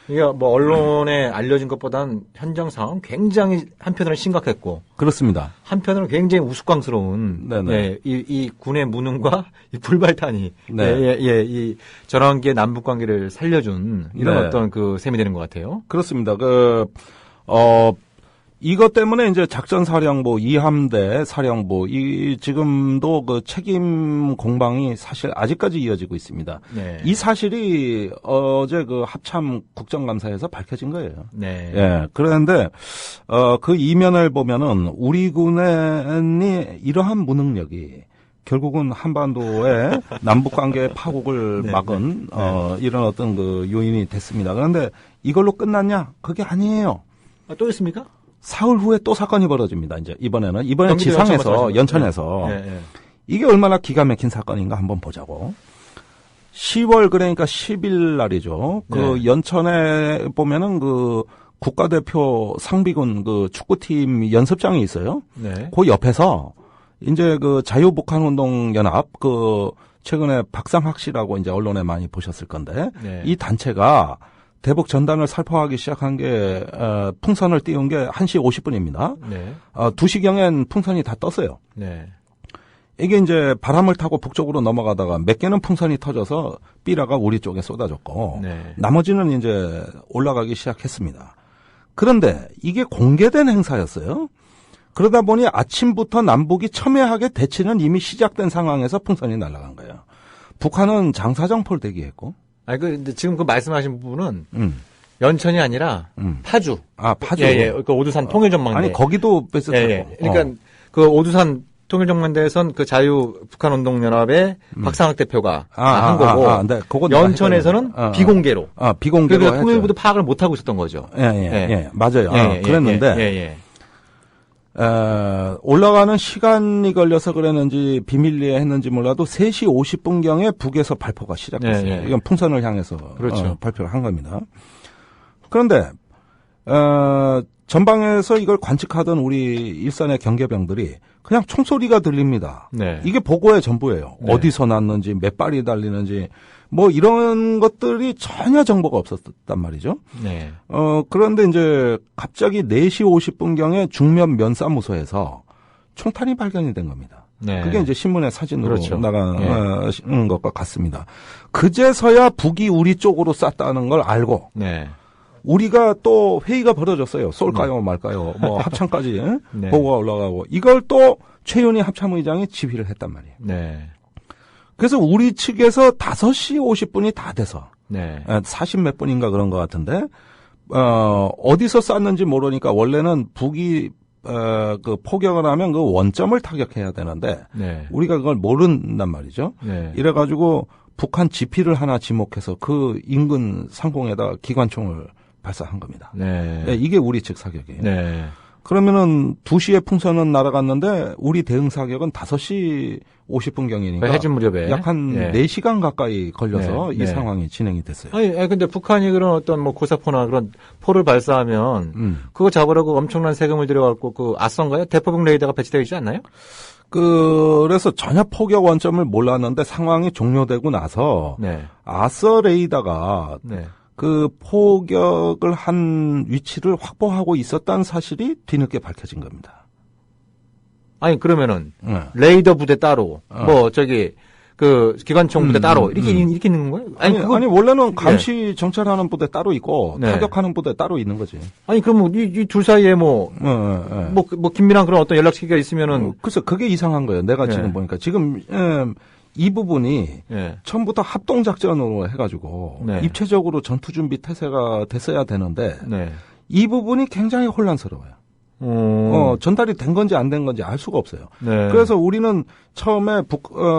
이게 뭐 언론에 알려진 것보다는 현장 상황 굉장히 한편으로는 심각했고 그렇습니다. 한편으로는 굉장히 우스꽝스러운 이 군의 무능과 이 불발탄이 이 전환기의 남북 관계를 살려준 이런 어떤 그 셈이 되는 것 같아요. 그렇습니다. 이것 때문에 이제 작전사령부, 이함대 사령부, 지금도 그 책임 공방이 사실 아직까지 이어지고 있습니다. 네. 이 사실이 어제 그 합참 국정감사에서 밝혀진 거예요. 네. 예. 그런데, 그 이면을 보면은 우리 군의 이러한 무능력이 결국은 한반도의 남북 관계의 파국을 막은, 이런 어떤 그 요인이 됐습니다. 그런데 이걸로 끝났냐? 그게 아니에요. 또 있습니까? 사흘 후에 또 사건이 벌어집니다. 이번에 지상에서 연천에서 이게 얼마나 기가 막힌 사건인가 한번 보자고. 10월 그러니까 10일 날이죠. 그 연천에 보면은 그 국가대표 상비군 그 축구팀 연습장이 있어요. 네. 그 옆에서 이제 그 자유북한운동연합 최근에 박상학 씨라고 이제 언론에 많이 보셨을 건데 이 단체가 대북 전단을 살포하기 시작한 게 풍선을 띄운 게 1시 50분입니다. 네. 2시경엔 풍선이 다 떴어요. 네. 이게 이제 바람을 타고 북쪽으로 넘어가다가 몇 개는 풍선이 터져서 삐라가 우리 쪽에 쏟아졌고 네. 나머지는 이제 올라가기 시작했습니다. 그런데 이게 공개된 행사였어요. 그러다 보니 아침부터 남북이 첨예하게 대치는 이미 시작된 상황에서 풍선이 날아간 거예요. 북한은 장사정포를 대기했고. 근데 지금 그 말씀하신 부분은 연천이 아니라 파주. 아, 파주. 예. 그 오두산 통일전망대. 아니, 거기도 뺐었고. 예. 그러니까 그 오두산 통일전망대에선 그 자유북한운동연합의 박상학 대표가 한 거고. 네. 그건 연천에서는 비공개로. 비공개로. 그러니까 통일부도 파악을 못 하고 있었던 거죠. 예. 맞아요. 그랬는데. 올라가는 시간이 걸려서 그랬는지 비밀리에 했는지 몰라도 3시 50분경에 북에서 발포가 시작됐어요. 이건 풍선을 향해서 그렇죠. 발표를 한 겁니다. 그런데 전방에서 이걸 관측하던 우리 일선의 경계병들이 그냥 총소리가 들립니다. 네. 이게 보고의 전부예요. 네. 어디서 났는지 몇 발이 달리는지 뭐 이런 것들이 전혀 정보가 없었단 말이죠. 네. 그런데 이제 갑자기 4시 50분경에 중면 면사무소에서 총탄이 발견이 된 겁니다. 네. 그게 이제 신문에 사진으로 그렇죠. 나가는 것과 같습니다. 그제서야 북이 우리 쪽으로 쐈다는 걸 알고 네. 우리가 또 회의가 벌어졌어요. 쏠까요 말까요. 뭐 합참까지 네. 보고가 올라가고 이걸 또 최윤희 합참의장이 지휘를 했단 말이에요. 네. 그래서 우리 측에서 5시 50분이 다 돼서 네. 40몇 분인가 그런 것 같은데 어디서 쐈는지 모르니까 원래는 북이 그 포격을 하면 그 원점을 타격해야 되는데 네. 우리가 그걸 모른단 말이죠. 네. 이래가지고 북한 지피를 하나 지목해서 그 인근 상공에다 기관총을 발사한 겁니다. 네. 네, 이게 우리 측 사격이에요. 네. 그러면은 2시에 풍선은 날아갔는데 우리 대응 사격은 5시 50분경이니까 해질 무렵에 약 한 4시간 가까이 걸려서 네. 이 네. 상황이 진행이 됐어요. 아니, 근데 북한이 그런 어떤 뭐 고사포나 그런 포를 발사하면 그거 잡으려고 엄청난 세금을 들여갖고 그 아선가요? 대포병 레이더가 배치되어 있지 않나요? 그래서 전혀 포격 원점을 몰랐는데 상황이 종료되고 나서 네. 아서 레이더가 네. 그 포격을 한 위치를 확보하고 있었다는 사실이 뒤늦게 밝혀진 겁니다. 아니 그러면은 레이더 부대 따로 뭐 저기 그 기관총 부대 따로 이렇게 있는 거예요? 아니 원래는 감시 정찰하는 부대 따로 있고 네. 타격하는 부대 따로 있는 거지. 아니 그러면 이 둘 사이에 뭐 긴밀한 그런 어떤 연락처가 있으면은 글쎄 그게 이상한 거예요. 내가 네. 지금 보니까 지금 이 부분이 네. 처음부터 합동작전으로 해가지고 네. 입체적으로 전투준비 태세가 됐어야 되는데 네. 이 부분이 굉장히 혼란스러워요. 전달이 된 건지 안 된 건지 알 수가 없어요. 네. 그래서 우리는 처음에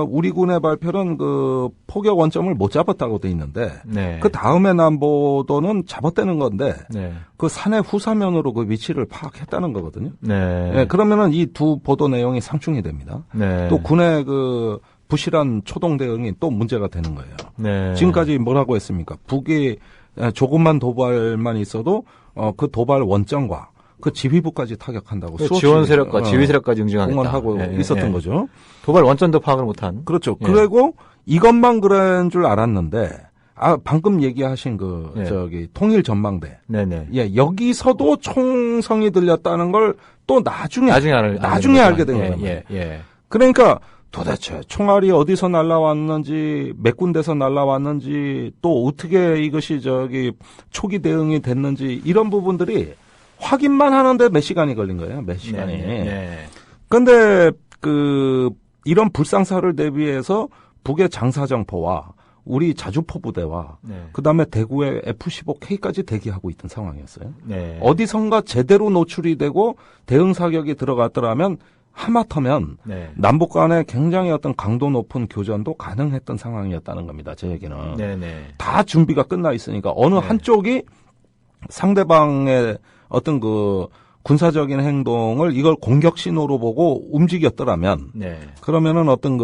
우리 군의 발표는 그 포격 원점을 못 잡았다고 돼 있는데 네. 그 다음에 난 보도는 잡았다는 건데 네. 그 산의 후사면으로 그 위치를 파악했다는 거거든요. 네. 네, 그러면은 이 두 보도 내용이 상충이 됩니다. 네. 또 군의 그 부실한 초동 대응이 또 문제가 되는 거예요. 네. 지금까지 뭐라고 했습니까? 북이 조금만 도발만 있어도 그 도발 원점과 그 지휘부까지 타격한다고 지원 세력과 지휘 세력까지 응징하겠다. 공언하고 있었던 거죠. 도발 원전도 파악을 못한. 그렇죠. 그리고 이것만 그런 줄 알았는데 방금 얘기하신 저기 통일 전망대. 네네. 예, 여기서도 총성이 들렸다는 걸 또 나중에 알게 된 거예요. 예. 그러니까 도대체 총알이 어디서 날라왔는지 몇 군데서 날라왔는지 또 어떻게 이것이 저기 초기 대응이 됐는지 이런 부분들이 확인만 하는데 몇 시간이 걸린 거예요. 몇 시간이. 그런데 이런 불상사를 대비해서 북의 장사정포와 우리 자주포 부대와 그다음에 대구의 F-15K까지 대기하고 있던 상황이었어요. 네. 어디선가 제대로 노출이 되고 대응 사격이 들어갔더라면 하마터면 남북 간에 굉장히 어떤 강도 높은 교전도 가능했던 상황이었다는 겁니다. 제 얘기는. 네네. 다 준비가 끝나 있으니까 어느 한쪽이 상대방의 어떤 그 군사적인 행동을 이걸 공격 신호로 보고 움직였더라면 그러면은 어떤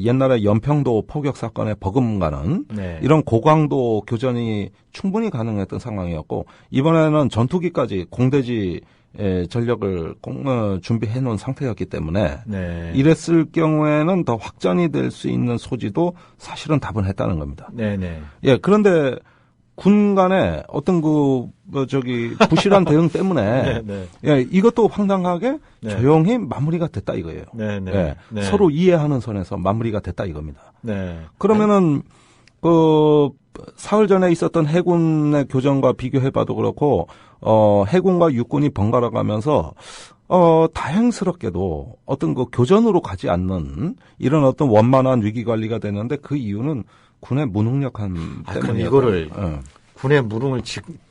옛날에 연평도 포격 사건의 버금가는 이런 고강도 교전이 충분히 가능했던 상황이었고 이번에는 전투기까지 공대지 전력을 준비해 놓은 상태였기 때문에 이랬을 경우에는 더 확전이 될 수 있는 소지도 사실은 다분했다는 겁니다. 예, 그런데 군 간의 어떤 부실한 대응 때문에 예, 이것도 황당하게 조용히 마무리가 됐다 이거예요. 예, 서로 이해하는 선에서 마무리가 됐다 이겁니다. 그러면은 사흘 전에 있었던 해군의 교전과 비교해봐도 그렇고 해군과 육군이 번갈아 가면서 다행스럽게도 어떤 교전으로 가지 않는 이런 어떤 원만한 위기 관리가 되는데 그 이유는 군의 무능력함 때문에. 그럼 이거를 군의 무능을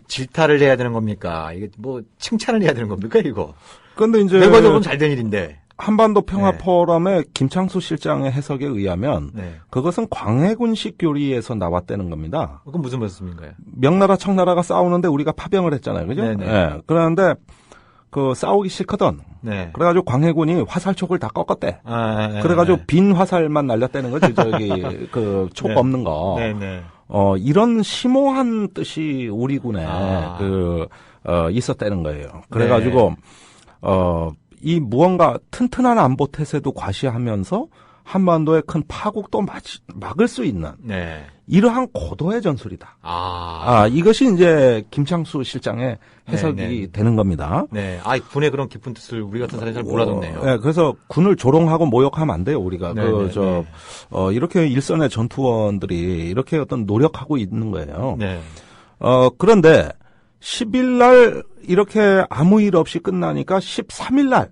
질타를 해야 되는 겁니까? 이게 뭐 칭찬을 해야 되는 겁니까 이거? 근데 이제 결과적으로 잘 된 일인데. 한반도 평화 포럼의 김창수 실장의 해석에 의하면 그것은 광해군식 교리에서 나왔다는 겁니다. 그건 무슨 말씀인가요? 명나라 청나라가 싸우는데 우리가 파병을 했잖아요, 그죠? 네. 그런데 싸우기 싫거든. 그래가지고 광해군이 화살촉을 다 꺾었대. 그래가지고 빈 화살만 날렸다는 거지, 촉 없는 거. 이런 심오한 뜻이 우리 군에 있었다는 거예요. 그래가지고 이 무언가 튼튼한 안보 태세도 과시하면서 한반도의 큰 파국도 막을 수 있는 이러한 고도의 전술이다. 이것이 이제 김창수 실장의 해석이 되는 겁니다. 군의 그런 깊은 뜻을 우리 같은 사람이 잘 몰라뒀네요. 그래서 군을 조롱하고 모욕하면 안 돼요, 우리가. 이렇게 일선의 전투원들이 이렇게 어떤 노력하고 있는 거예요. 그런데 10일 날 이렇게 아무 일 없이 끝나니까 13일 날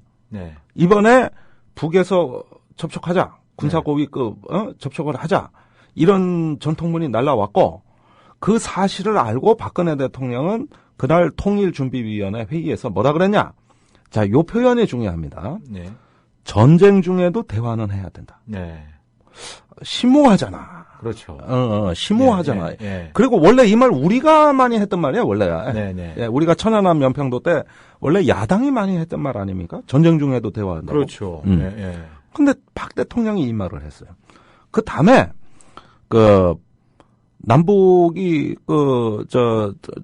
이번에 북에서 접촉하자. 군사고위급 접촉을 하자. 이런 전통문이 날라왔고 그 사실을 알고 박근혜 대통령은 그날 통일준비위원회 회의에서 뭐라 그랬냐. 자, 요 표현이 중요합니다. 전쟁 중에도 대화는 해야 된다. 심오하잖아. 그렇죠. 심오하잖아. 그리고 원래 이 말 우리가 많이 했던 말이야, 원래. 우리가 천안함 연평도 때 원래 야당이 많이 했던 말 아닙니까? 전쟁 중에도 대화한다고. 그렇죠. 근데 박 대통령이 이 말을 했어요. 그 다음에, 남북이,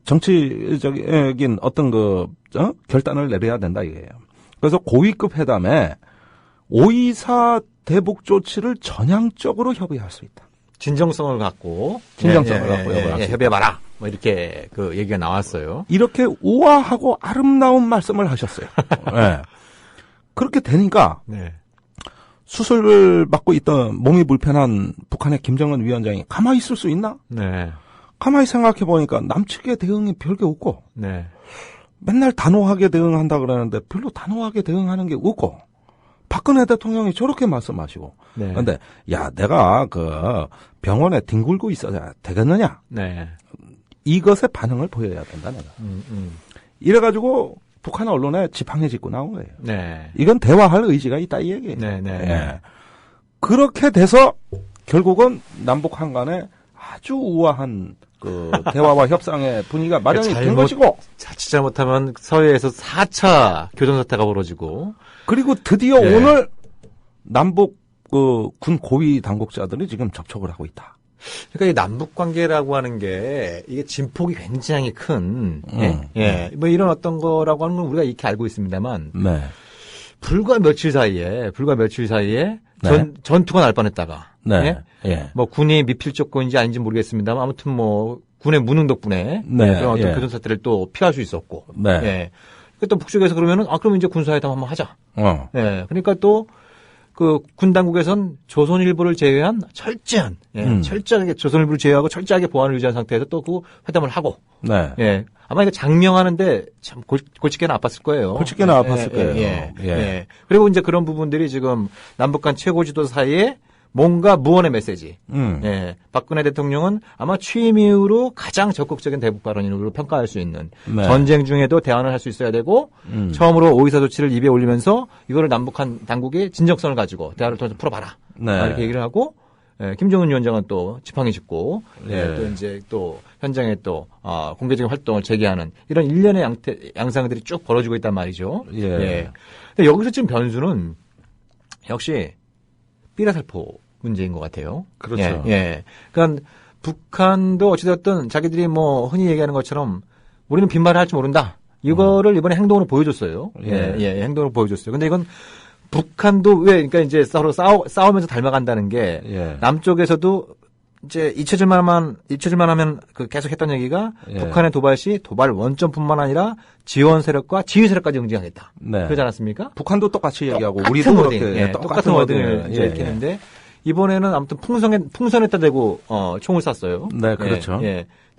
정치적인 어떤 결단을 내려야 된다, 이거예요. 그래서 고위급 회담에 5.24 대북 조치를 전향적으로 협의할 수 있다. 진정성을 갖고 협의해봐라. 뭐 이렇게 얘기가 나왔어요. 이렇게 우아하고 아름다운 말씀을 하셨어요. 그렇게 되니까 수술을 받고 있던 몸이 불편한 북한의 김정은 위원장이 가만히 있을 수 있나? 가만히 생각해 보니까 남측의 대응이 별게 없고 맨날 단호하게 대응한다 그러는데 별로 단호하게 대응하는 게 없고 박근혜 대통령이 저렇게 말씀하시고. 그런데 야, 내가 병원에 뒹굴고 있어야 되겠느냐? 이것에 반응을 보여야 된다, 내가. 이래가지고 북한 언론에 지팡이 짚고 나온 거예요. 이건 대화할 의지가 있다, 이 얘기예요. 그렇게 돼서 결국은 남북 한간에 아주 우아한 대화와 협상의 분위기가 마련이 된 것이고. 자칫 잘못하면 서해에서 4차 교전사태가 벌어지고. 그리고 드디어 오늘 남북 군 고위 당국자들이 지금 접촉을 하고 있다. 그러니까 이 남북 관계라고 하는 게 이게 진폭이 굉장히 큰 뭐 이런 어떤 거라고 하는 건 우리가 이렇게 알고 있습니다만 불과 며칠 사이에 전투가 날 뻔했다가 뭐 군이 미필 조건인지 아닌지 모르겠습니다만 아무튼 뭐 군의 무능 덕분에 그런 어떤 교전 사태를 또 피할 수 있었고 또 북쪽에서 그러면은 그러면 이제 군사회담 한번 하자. 그러니까 또 군 당국에선 조선일보를 제외한 철저한 철저하게 조선일보를 제외하고 철저하게 보안을 유지한 상태에서 또 그 회담을 하고 아마 이거 장명하는데 참 골칫게는 아팠을 거예요. 골칫게는 아팠을 거예요. 그리고 이제 그런 부분들이 지금 남북 간 최고 지도 사이에 뭔가 무언의 메시지. 박근혜 대통령은 아마 취임 이후로 가장 적극적인 대북 발언인으로 평가할 수 있는 전쟁 중에도 대안을 할 수 있어야 되고 처음으로 5.24 조치를 입에 올리면서 이거를 남북한 당국의 진정성을 가지고 대화를 통해서 풀어봐라. 이렇게 얘기를 하고 김정은 위원장은 또 지팡이 짚고 또 이제 또 현장에 또 공개적인 활동을 재개하는 이런 일련의 양상들이 쭉 벌어지고 있단 말이죠. 근데 여기서 지금 변수는 역시 삐라살포 문제인 것 같아요. 그렇죠. 그러니까 북한도 어찌됐든 자기들이 뭐 흔히 얘기하는 것처럼 우리는 빈말을 할 줄 모른다. 이거를 이번에 행동으로 보여줬어요. 행동으로 보여줬어요. 근데 이건 북한도 그러니까 이제 서로 싸우면서 닮아간다는 게 남쪽에서도 이제 잊혀질만 하면 그 계속 했던 얘기가 북한의 도발 시 도발 원점뿐만 아니라 지원 세력과 지휘 세력까지 응징하겠다. 그러지 않았습니까? 북한도 똑같이 얘기하고 우리도 그렇게 똑같은 워딩을 이제 이렇게 했는데 이번에는 아무튼 풍선에다 대고 총을 쐈어요. 네, 그렇죠.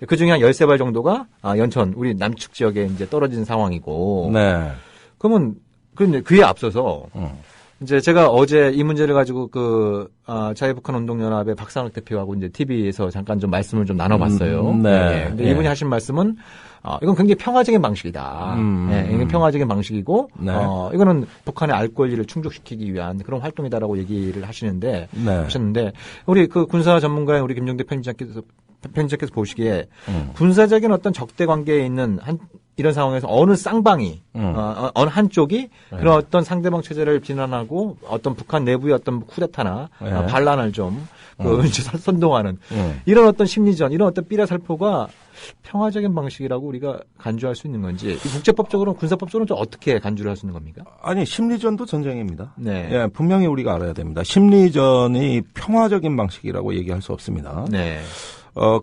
그 중에 한 13발 정도가 연천 우리 남측 지역에 이제 떨어진 상황이고. 네. 그러면 그에 앞서서 이제 제가 어제 이 문제를 가지고 자유북한 운동연합의 박상욱 대표하고 이제 TV에서 잠깐 좀 말씀을 좀 나눠봤어요. 근데 이분이 하신 말씀은 이건 굉장히 평화적인 방식이다. 이건 평화적인 방식이고 이거는 북한의 알 권리를 충족시키기 위한 그런 활동이다라고 얘기를 하셨는데 우리 그 군사 전문가인 우리 김종대 편집장께서 보시기에 군사적인 어떤 적대 관계에 있는 이런 상황에서 어느 쌍방이 어느 한쪽이 그런 어떤 상대방 체제를 비난하고 어떤 북한 내부의 어떤 쿠데타나 반란을 좀 선동하는 이런 어떤 심리전, 이런 어떤 삐라살포가 평화적인 방식이라고 우리가 간주할 수 있는 건지 국제법적으로 군사법적으로는 좀 어떻게 간주를 할 수 있는 겁니까? 아니 심리전도 전쟁입니다. 분명히 우리가 알아야 됩니다. 심리전이 평화적인 방식이라고 얘기할 수 없습니다.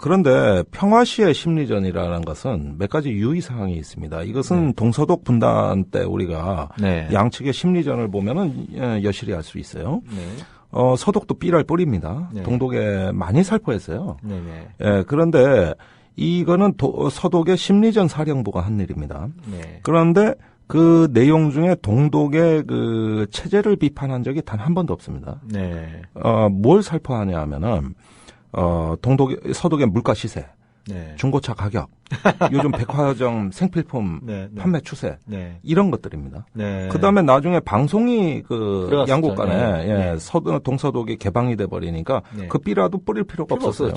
그런데 평화시의 심리전이라는 것은 몇 가지 유의사항이 있습니다. 이것은 동서독 분단 때 우리가 양측의 심리전을 보면은 여실히 알 수 있어요. 서독도 삐랄 뿌립니다. 동독에 많이 살포했어요. 그런데 이거는 서독의 심리전 사령부가 한 일입니다. 그런데 그 내용 중에 동독의 그 체제를 비판한 적이 단 한 번도 없습니다. 뭘 살포하냐 하면은 서독의 물가 시세, 중고차 가격, 요즘 백화점 생필품 판매 추세, 이런 것들입니다. 그 다음에 나중에 방송이 양국 간에 동서독이 개방이 돼 버리니까 그 삐라도 뿌릴 필요가 없었어요.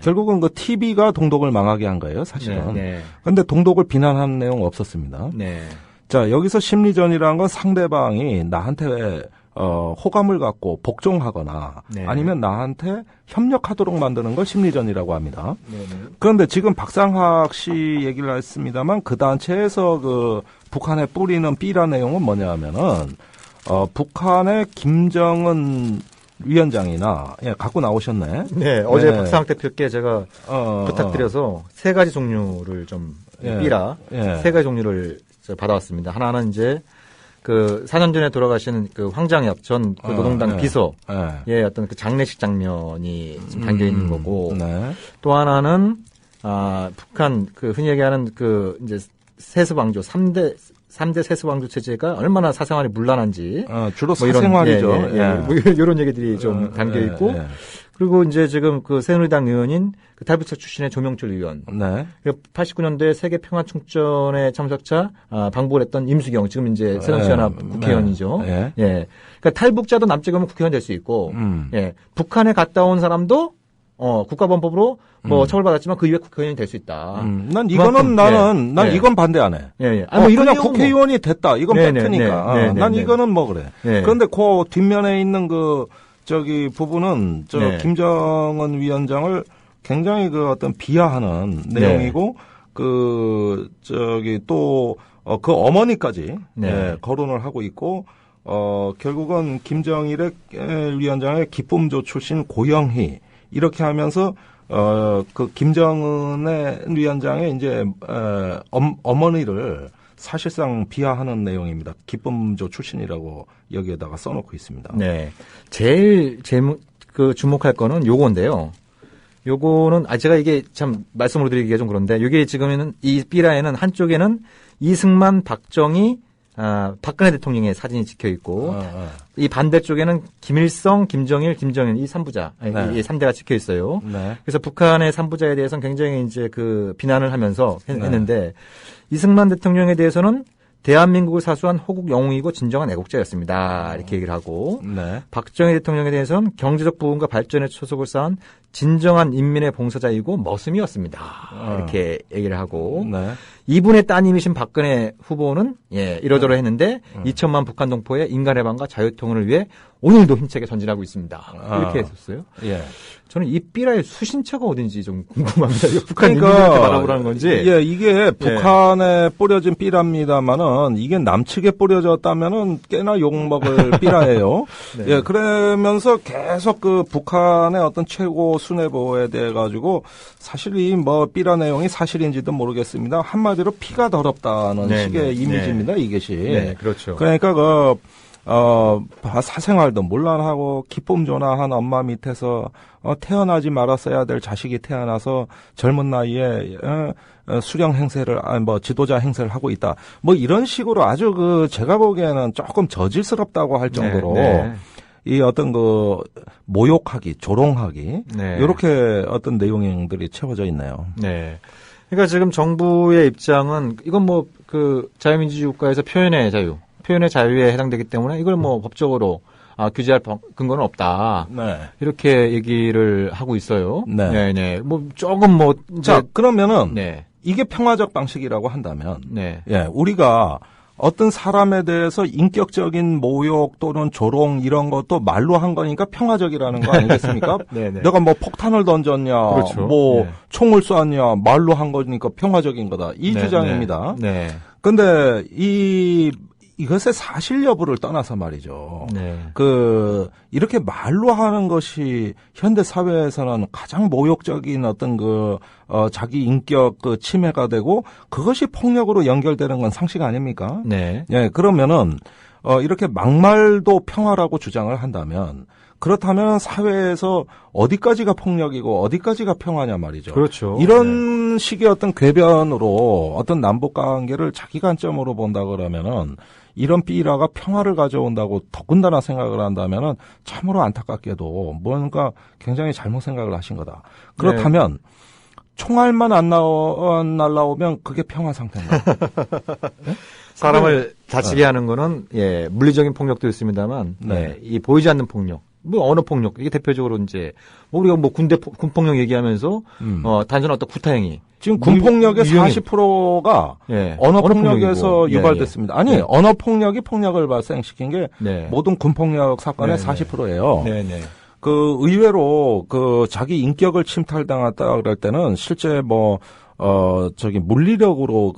결국은 그 TV가 동독을 망하게 한 거예요, 사실은. 그런데 동독을 비난한 내용 없었습니다. 자, 여기서 심리전이라는 건 상대방이 나한테 호감을 갖고 복종하거나 아니면 나한테 협력하도록 만드는 걸 심리전이라고 합니다. 그런데 지금 박상학 씨 얘기를 했습니다만 그 단체에서 북한에 뿌리는 삐라 내용은 뭐냐 하면은 북한의 김정은 위원장이나 갖고 나오셨네. 어제 박상학 대표께 제가 부탁드려서 세 가지 종류를 좀 삐라 세 가지 종류를 받아왔습니다. 하나는 이제 4년 전에 돌아가신 황장엽 전 노동당 비서의 어떤 장례식 장면이 담겨 있는 거고, 또 하나는, 북한 흔히 얘기하는 이제 세습왕조, 3대 세습왕조 체제가 얼마나 사생활이 문란한지. 주로 사생활이죠. 이런 얘기들이 좀 담겨 있고, 그리고 이제 지금 새누리당 의원인 탈북자 출신의 조명철 의원. 89년도에 세계 평화 총전에 참석차 방북을 했던 임수경 지금 이제 새정치연합 국회의원이죠. 그러니까 탈북자도 남쪽에 오면 국회의원 될 수 있고, 북한에 갔다 온 사람도 국가범법으로 처벌받았지만 그 이후에 국회의원이 될 수 있다. 난 이건 반대 안 해. 그냥 국회의원이 됐다. 이건 팩트니까. 난 이거는 그래. 그런데 그 뒷면에 있는 부분은 김정은 위원장을 굉장히 어떤 비하하는 내용이고 또 그 어머니까지 거론을 하고 있고 결국은 김정일의 위원장의 기쁨조 출신 고영희 이렇게 하면서 김정은의 위원장의 이제 어머니를 사실상 비하하는 내용입니다. 기쁨조 출신이라고 여기에다가 써놓고 있습니다. 제일 주목할 거는 요건데요. 요거는 제가 이게 참 말씀으로 드리기가 좀 그런데 이게 지금은 이 삐라에는 한쪽에는 이승만, 박정희, 박근혜 대통령의 사진이 찍혀 있고 이 반대쪽에는 김일성, 김정일, 김정은 이 3부자, 이 3대가 찍혀 있어요. 그래서 북한의 3부자에 대해서는 굉장히 이제 비난을 하면서 했는데 이승만 대통령에 대해서는 대한민국을 사수한 호국 영웅이고 진정한 애국자였습니다. 이렇게 얘기를 하고 박정희 대통령에 대해서는 경제적 부흥과 발전에 초석을 쌓은 진정한 인민의 봉사자이고 머슴이었습니다. 이렇게 얘기를 하고 이분의 따님이신 박근혜 후보는 이러저러 했는데 2천만 북한 동포의 인간 해방과 자유통일을 위해 오늘도 힘차게 전진하고 있습니다. 이렇게 했었어요. 저는 이 삐라의 수신처가 어딘지 좀 궁금합니다. 북한 인민을 이렇게 바라보라는 건지. 이게 북한에 뿌려진 삐라입니다만은 이게 남측에 뿌려졌다면은 꽤나 욕먹을 삐라예요. 그러면서 계속 북한의 어떤 최고 수뇌부에 대해 가지고 사실 이 뭐 삐라 내용이 사실인지도 모르겠습니다. 한마디로 피가 더럽다는 네, 식의 네, 이미지입니다. 이것이. 네, 그렇죠. 그러니까 사생활도 물란하고 기쁨조나한 엄마 밑에서 태어나지 말았어야 될 자식이 태어나서 젊은 나이에 수령 행세를 지도자 행세를 하고 있다. 뭐 이런 식으로 아주 제가 보기에는 조금 저질스럽다고 할 정도로 네. 이 어떤 모욕하기, 조롱하기 네. 이렇게 어떤 내용들이 채워져 있네요. 네. 그러니까 지금 정부의 입장은 이건 뭐 자유민주주의 국가에서 표현의 자유에 해당되기 때문에 이걸 뭐 법적으로 규제할 근거는 없다. 네. 이렇게 얘기를 하고 있어요. 네. 네. 뭐 조금 자, 그러면은 네. 이게 평화적 방식이라고 한다면 네. 예, 우리가 어떤 사람에 대해서 인격적인 모욕 또는 조롱 이런 것도 말로 한 거니까 평화적이라는 거 아니겠습니까? 네네. 내가 뭐 폭탄을 던졌냐, 그렇죠. 뭐 네. 총을 쐈냐, 말로 한 거니까 평화적인 거다. 이 네, 주장입니다. 네. 근데 이것의 사실 여부를 떠나서 말이죠. 네. 이렇게 말로 하는 것이 현대 사회에서는 가장 모욕적인 어떤 자기 인격 침해가 되고 그것이 폭력으로 연결되는 건 상식 아닙니까? 네. 예, 그러면은, 이렇게 막말도 평화라고 주장을 한다면 그렇다면 사회에서 어디까지가 폭력이고 어디까지가 평화냐 말이죠. 그렇죠. 이런 식의 어떤 궤변으로 어떤 남북 관계를 자기 관점으로 본다 그러면은 이런 삐라가 평화를 가져온다고 더군다나 생각을 한다면은 참으로 안타깝게도 뭔가 굉장히 잘못 생각을 하신 거다. 그렇다면 총알만 안 날라오면 그게 평화 상태인가? 네? 사람을 다치게 하는 거는 물리적인 폭력도 있습니다만 이 보이지 않는 폭력. 뭐 언어 폭력 이게 대표적으로 이제 우리가 뭐 군 폭력 얘기하면서 단순한 어떤 구타행위 지금 군 폭력의 40%가 언어 폭력에서 유발됐습니다. 아니 언어 폭력이 폭력을 발생시킨 게 모든 군 폭력 사건의 40%예요. 네네. 의외로 자기 인격을 침탈당했다 그럴 때는 실제 물리력으로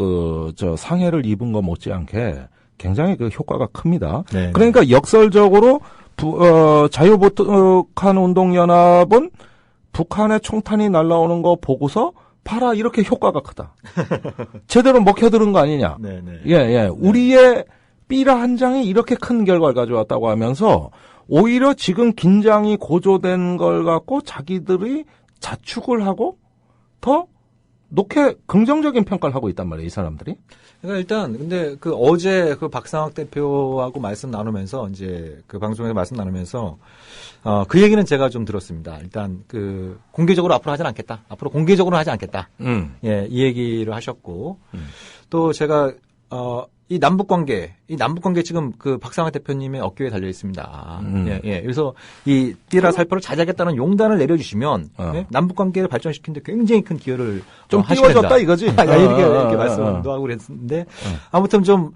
상해를 입은 거 못지않게 굉장히 효과가 큽니다. 네네. 그러니까 역설적으로 자유북한-운동연합은 북한의 총탄이 날라오는 거 보고서 봐라 이렇게 효과가 크다. 제대로 먹혀들은 거 아니냐. 네네. 예. 우리의 삐라 한 장이 이렇게 큰 결과를 가져왔다고 하면서 오히려 지금 긴장이 고조된 걸 갖고 자기들이 자축을 하고 더 높게 긍정적인 평가를 하고 있단 말이에요, 이 사람들이. 그러니까 일단 근데 어제 박상학 대표하고 말씀 나누면서 이제 방송에서 말씀 나누면서 그 얘기는 제가 좀 들었습니다. 일단 공개적으로 앞으로 하진 않겠다. 앞으로 공개적으로 하지 않겠다. 예, 이 얘기를 하셨고 또 제가 이 남북 관계 지금 박상학 대표님의 어깨에 달려 있습니다. 예. 그래서 이 띠라 살포를 자제하겠다는 용단을 내려주시면 남북 관계를 발전시키는데 굉장히 큰 기여를 좀 띄워줬다 이거지. 이렇게 말씀도 하고 그랬는데 아무튼 좀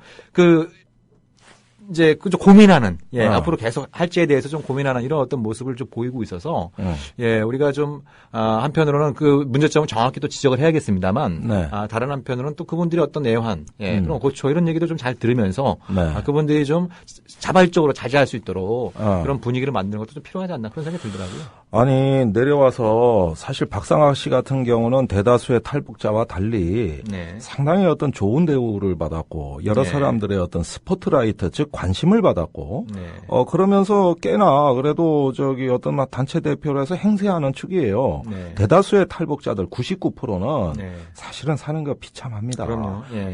이제 좀 고민하는 앞으로 계속 할지에 대해서 좀 고민하는 이런 어떤 모습을 좀 보이고 있어서 우리가 좀 한편으로는 문제점을 정확히 또 지적을 해야겠습니다만 다른 한편으로는 또 그분들의 어떤 내환 그런 고초 이런 얘기도 좀 잘 들으면서 그분들이 좀 자발적으로 자제할 수 있도록 그런 분위기를 만드는 것도 좀 필요하지 않나 그런 생각이 들더라고요. 아니 내려와서 사실 박상학 씨 같은 경우는 대다수의 탈북자와 달리 상당히 어떤 좋은 대우를 받았고 여러 사람들의 어떤 스포트라이트 즉 관심을 받았고 그러면서 꽤나 그래도 어떤 단체 대표로 해서 행세하는 축이에요. 대다수의 탈북자들 99%는 사실은 사는 거 비참합니다.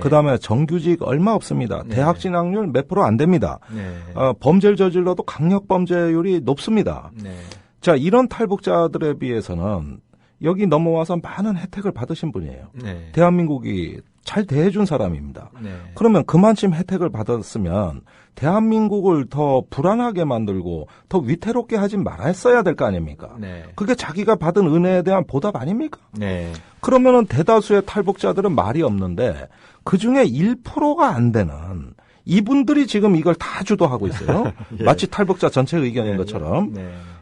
그다음에 정규직 얼마 없습니다. 대학 진학률 몇 프로 안 됩니다. 범죄를 저질러도 강력 범죄율이 높습니다. 자, 이런 탈북자들에 비해서는 여기 넘어와서 많은 혜택을 받으신 분이에요. 대한민국이 잘 대해준 사람입니다. 그러면 그만큼 혜택을 받았으면 대한민국을 더 불안하게 만들고 더 위태롭게 하지 말았어야 될 거 아닙니까? 그게 자기가 받은 은혜에 대한 보답 아닙니까? 그러면은 대다수의 탈북자들은 말이 없는데 그중에 1%가 안 되는 이분들이 지금 이걸 다 주도하고 있어요. 마치 탈북자 전체 의견인 것처럼.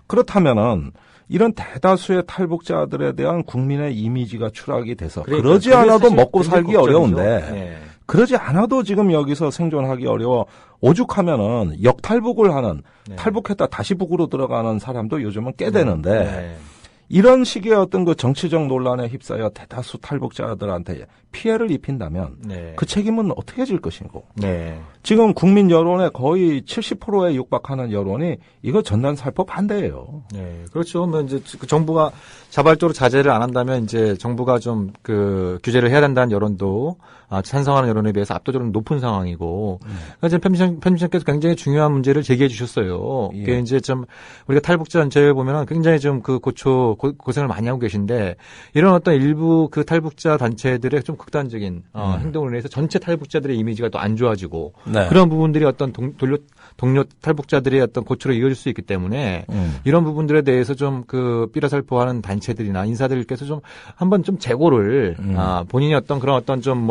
그렇다면은 이런 대다수의 탈북자들에 대한 국민의 이미지가 추락이 돼서 그러지 않아도 먹고 살기 어려운데 그러지 않아도 지금 여기서 생존하기 어려워 오죽하면은 역탈북을 하는 탈북했다 다시 북으로 들어가는 사람도 요즘은 꽤 되는데 이런 식의 어떤 그 정치적 논란에 휩싸여 대다수 탈북자들한테 피해를 입힌다면 네. 그 책임은 어떻게 질 것이고. 네. 지금 국민 여론의 거의 70%에 육박하는 여론이 이거 전단 살포 반대예요. 네. 그렇죠. 뭐 이제 그 정부가 자발적으로 자제를 안 한다면 이제 정부가 좀 그 규제를 해야 된다는 여론도 찬성하는 여론에 비해서 압도적으로 높은 상황이고. 그러니까 지금 편집장께서 굉장히 중요한 문제를 제기해 주셨어요. 예. 그게 이제 좀 우리가 탈북자 전체를 보면은 굉장히 좀 그 고생을 많이 하고 계신데 이런 어떤 일부 그 탈북자 단체들의 좀 극단적인 행동을 해서 전체 탈북자들의 이미지가 또 안 좋아지고 네. 그런 부분들이 어떤 동료 탈북자들의 어떤 고초로 이어질 수 있기 때문에 이런 부분들에 대해서 좀 그 삐라살포하는 단체들이나 인사들께서 좀 한번 좀 재고를 본인이 어떤 그런 어떤 좀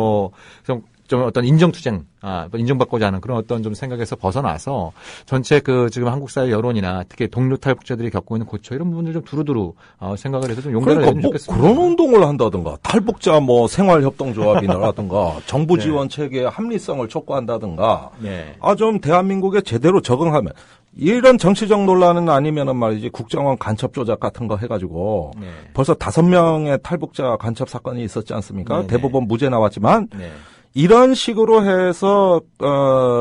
어떤 인정투쟁, 인정받고자 하는 그런 어떤 좀 생각에서 벗어나서 전체 그 지금 한국 사회 여론이나 특히 동료 탈북자들이 겪고 있는 고초 이런 부분들 좀 두루두루 생각을 해서 좀 용기를 그러니까 내면 뭐 좋겠습니다. 그런 운동을 한다든가 탈북자 뭐 생활협동조합이라든가 정부 지원 체계의 합리성을 촉구한다든가 네. 좀 대한민국에 제대로 적응하면 이런 정치적 논란은 아니면은 말이지 국정원 간첩 조작 같은 거 해가지고 네. 벌써 5명의 탈북자 간첩 사건이 있었지 않습니까? 네네. 대법원 무죄 나왔지만 네. 이런 식으로 해서